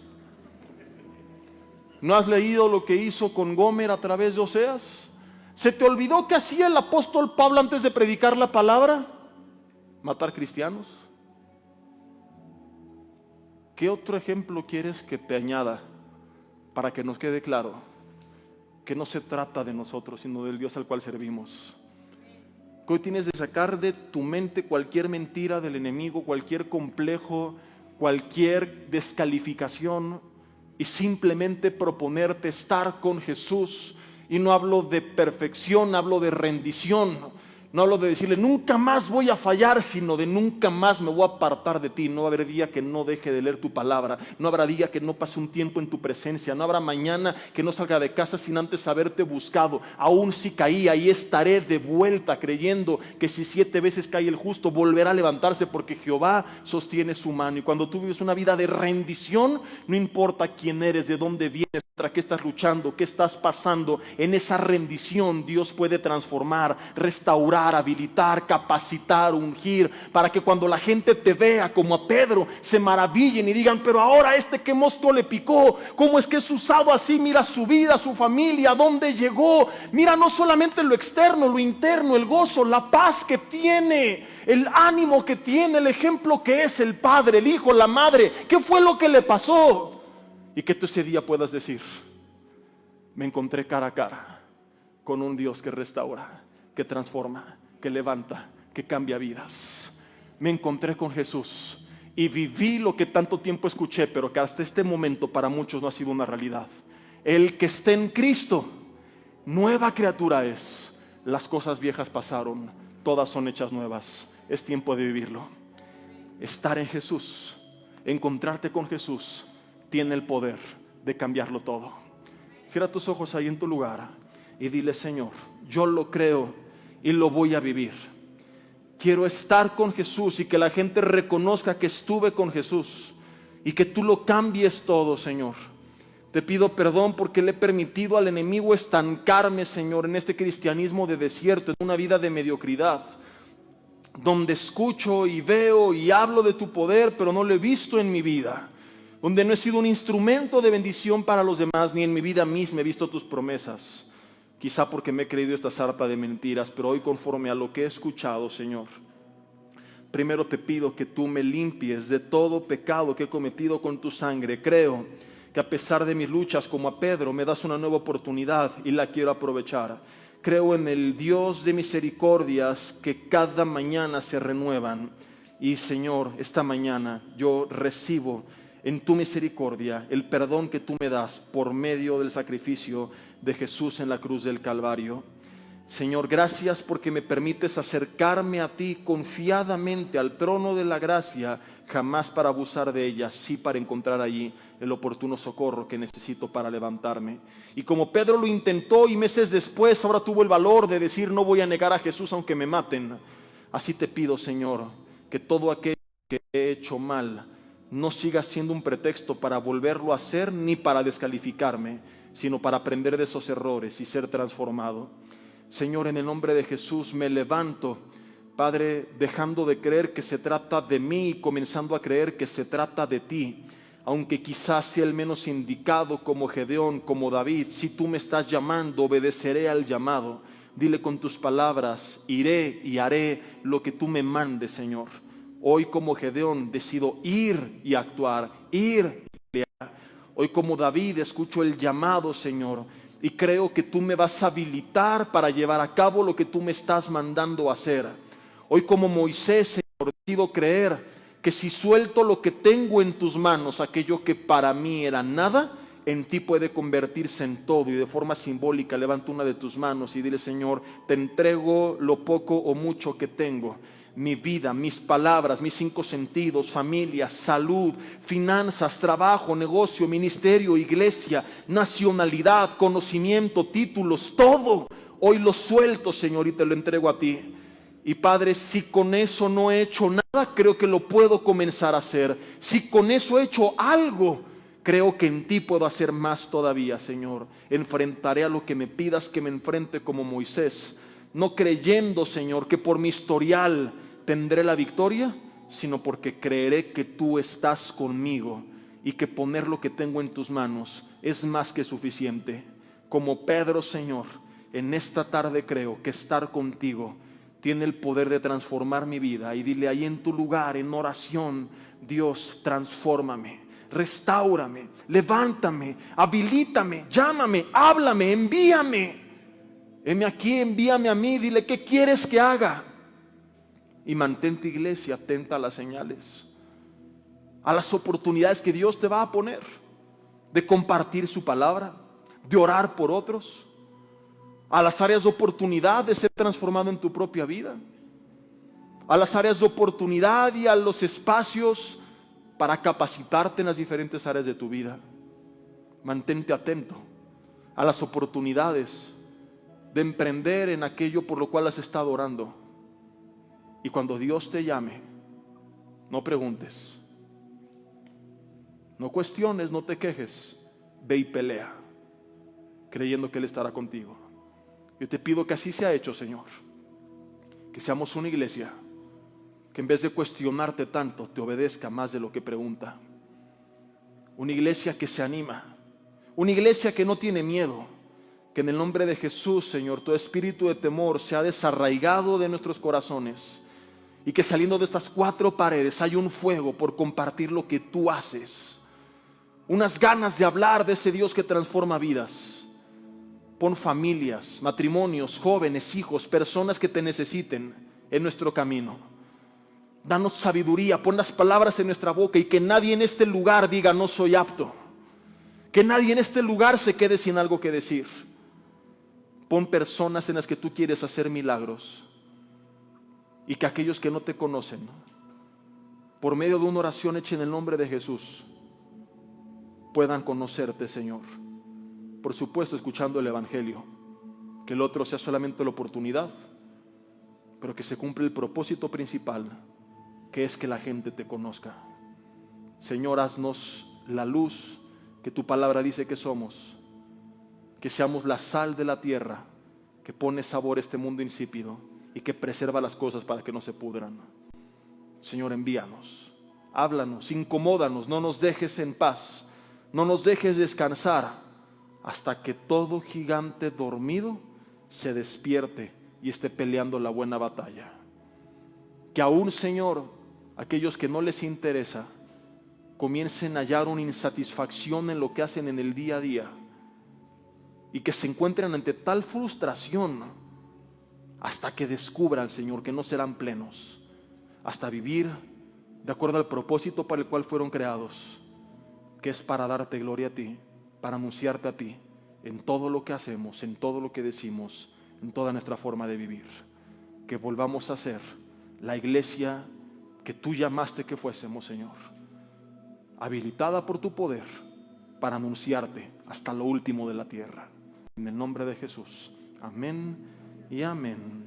¿No has leído lo que hizo con Gomer a través de Oseas? ¿Se te olvidó qué hacía el apóstol Pablo antes de predicar la palabra? Matar cristianos. ¿Qué otro ejemplo quieres que te añada para que nos quede claro que no se trata de nosotros, sino del Dios al cual servimos? Que hoy tienes de sacar de tu mente cualquier mentira del enemigo, cualquier complejo, cualquier descalificación y simplemente proponerte estar con Jesús. Y no hablo de perfección, hablo de rendición. No hablo de decirle nunca más voy a fallar, sino de nunca más me voy a apartar de ti. No va a haber día que no deje de leer tu palabra. No habrá día que no pase un tiempo en tu presencia. No habrá mañana que no salga de casa sin antes haberte buscado. Aún si caí, ahí estaré de vuelta, creyendo que si 7 veces cae el justo, volverá a levantarse, porque Jehová sostiene su mano. Y cuando tú vives una vida de rendición, no importa quién eres, de dónde vienes, ¿Contra qué estás luchando? ¿Qué estás pasando? En esa rendición Dios puede transformar, restaurar, habilitar, capacitar, ungir, para que cuando la gente te vea como a Pedro, se maravillen y digan: pero ahora este qué monstruo le picó, ¿cómo es que es usado así? Mira su vida, su familia, ¿a dónde llegó? Mira no solamente lo externo, lo interno, el gozo, la paz que tiene, el ánimo que tiene, el ejemplo que es el padre, el hijo, la madre. ¿Qué fue lo que le pasó? Y que tú ese día puedas decir: me encontré cara a cara con un Dios que restaura, que transforma, que levanta, que cambia vidas. Me encontré con Jesús y viví lo que tanto tiempo escuché, pero que hasta este momento para muchos no ha sido una realidad. El que esté en Cristo, nueva criatura es. Las cosas viejas pasaron, todas son hechas nuevas. Es tiempo de vivirlo. Estar en Jesús, encontrarte con Jesús, tiene el poder de cambiarlo todo. Cierra tus ojos ahí en tu lugar y dile: Señor, yo lo creo y lo voy a vivir. Quiero estar con Jesús y que la gente reconozca que estuve con Jesús y que tú lo cambies todo, Señor. Te pido perdón porque le he permitido al enemigo estancarme, Señor, en este cristianismo de desierto, en una vida de mediocridad, donde escucho y veo y hablo de tu poder, pero no lo he visto en mi vida, donde no he sido un instrumento de bendición para los demás, ni en mi vida misma he visto tus promesas. Quizá porque me he creído esta sarta de mentiras, pero hoy, conforme a lo que he escuchado, Señor, primero te pido que tú me limpies de todo pecado que he cometido con tu sangre. Creo que a pesar de mis luchas, como a Pedro, me das una nueva oportunidad y la quiero aprovechar. Creo en el Dios de misericordias que cada mañana se renuevan. Y Señor, esta mañana yo recibo en tu misericordia el perdón que tú me das por medio del sacrificio de Jesús en la cruz del Calvario. Señor, gracias porque me permites acercarme a ti confiadamente al trono de la gracia, jamás para abusar de ella, sí para encontrar allí el oportuno socorro que necesito para levantarme. Y como Pedro lo intentó y meses después ahora tuvo el valor de decir: no voy a negar a Jesús aunque me maten. Así te pido, Señor, que todo aquello que he hecho mal no siga siendo un pretexto para volverlo a hacer, ni para descalificarme, sino para aprender de esos errores y ser transformado. Señor, en el nombre de Jesús me levanto, Padre, dejando de creer que se trata de mí y comenzando a creer que se trata de ti. Aunque quizás sea el menos indicado, como Gedeón, como David, si tú me estás llamando, obedeceré al llamado. Dile con tus palabras: iré y haré lo que tú me mandes, Señor. Hoy, como Gedeón, decido ir y actuar, ir y pelear. Hoy, como David, escucho el llamado, Señor, y creo que tú me vas a habilitar para llevar a cabo lo que tú me estás mandando a hacer. Hoy, como Moisés, Señor, decido creer que si suelto lo que tengo en tus manos, aquello que para mí era nada, en ti puede convertirse en todo. Y de forma simbólica levanta una de tus manos y dile: Señor, te entrego lo poco o mucho que tengo. Mi vida, mis palabras, mis 5 sentidos, familia, salud, finanzas, trabajo, negocio, ministerio, iglesia, nacionalidad, conocimiento, títulos, todo. Hoy lo suelto, Señor, y te lo entrego a ti. Y Padre, si con eso no he hecho nada, creo que lo puedo comenzar a hacer. Si con eso he hecho algo, creo que en ti puedo hacer más todavía, Señor. Enfrentaré a lo que me pidas que me enfrente como Moisés, no creyendo, Señor, que por mi historial tendré la victoria, sino porque creeré que tú estás conmigo y que poner lo que tengo en tus manos es más que suficiente. Como Pedro, Señor, en esta tarde creo que estar contigo tiene el poder de transformar mi vida. Y dile ahí en tu lugar, en oración: Dios, transfórmame, restáurame, levántame, habilítame, llámame, háblame, envíame. Heme aquí, envíame a mí. Dile: ¿qué quieres que haga? Y mantén tu iglesia atenta a las señales, a las oportunidades que Dios te va a poner de compartir su palabra, de orar por otros, a las áreas de oportunidad de ser transformado en tu propia vida, a las áreas de oportunidad y a los espacios para capacitarte en las diferentes áreas de tu vida. Mantente atento a las oportunidades de emprender en aquello por lo cual has estado orando. Y cuando Dios te llame, no preguntes, no cuestiones, no te quejes, ve y pelea. creyendo que Él estará contigo. Yo te pido que así sea hecho, Señor. Que seamos una iglesia que en vez de cuestionarte tanto, te obedezca más de lo que pregunta. Una iglesia que se anima. Una iglesia que no tiene miedo. Que en el nombre de Jesús, Señor, tu espíritu de temor sea desarraigado de nuestros corazones. Y que saliendo de estas 4 paredes haya un fuego por compartir lo que tú haces. Unas ganas de hablar de ese Dios que transforma vidas. Pon familias, matrimonios, jóvenes, hijos, personas que te necesiten en nuestro camino. Danos sabiduría, pon las palabras en nuestra boca y que nadie en este lugar diga no soy apto. Que nadie en este lugar se quede sin algo que decir. Pon personas en las que tú quieres hacer milagros y que aquellos que no te conocen, por medio de una oración hecha en el nombre de Jesús, puedan conocerte, Señor. Por supuesto, escuchando el Evangelio, que el otro sea solamente la oportunidad, pero que se cumpla el propósito principal, que es que la gente te conozca. Señor, haznos la luz que tu palabra dice que somos, que seamos la sal de la tierra, que pone sabor a este mundo insípido y que preserva las cosas para que no se pudran. Señor, envíanos, háblanos, incomódanos, no nos dejes en paz, no nos dejes descansar hasta que todo gigante dormido se despierte y esté peleando la buena batalla. Que aún, Señor, aquellos que no les interesa comiencen a hallar una insatisfacción en lo que hacen en el día a día y que se encuentren ante tal frustración hasta que descubran, Señor, que no serán plenos, hasta vivir de acuerdo al propósito para el cual fueron creados, que es para darte gloria a ti, para anunciarte a ti en todo lo que hacemos, en todo lo que decimos, en toda nuestra forma de vivir. Que volvamos a ser la iglesia que tú llamaste que fuésemos, Señor, habilitada por tu poder para anunciarte hasta lo último de la tierra. En el nombre de Jesús. Amén y amén.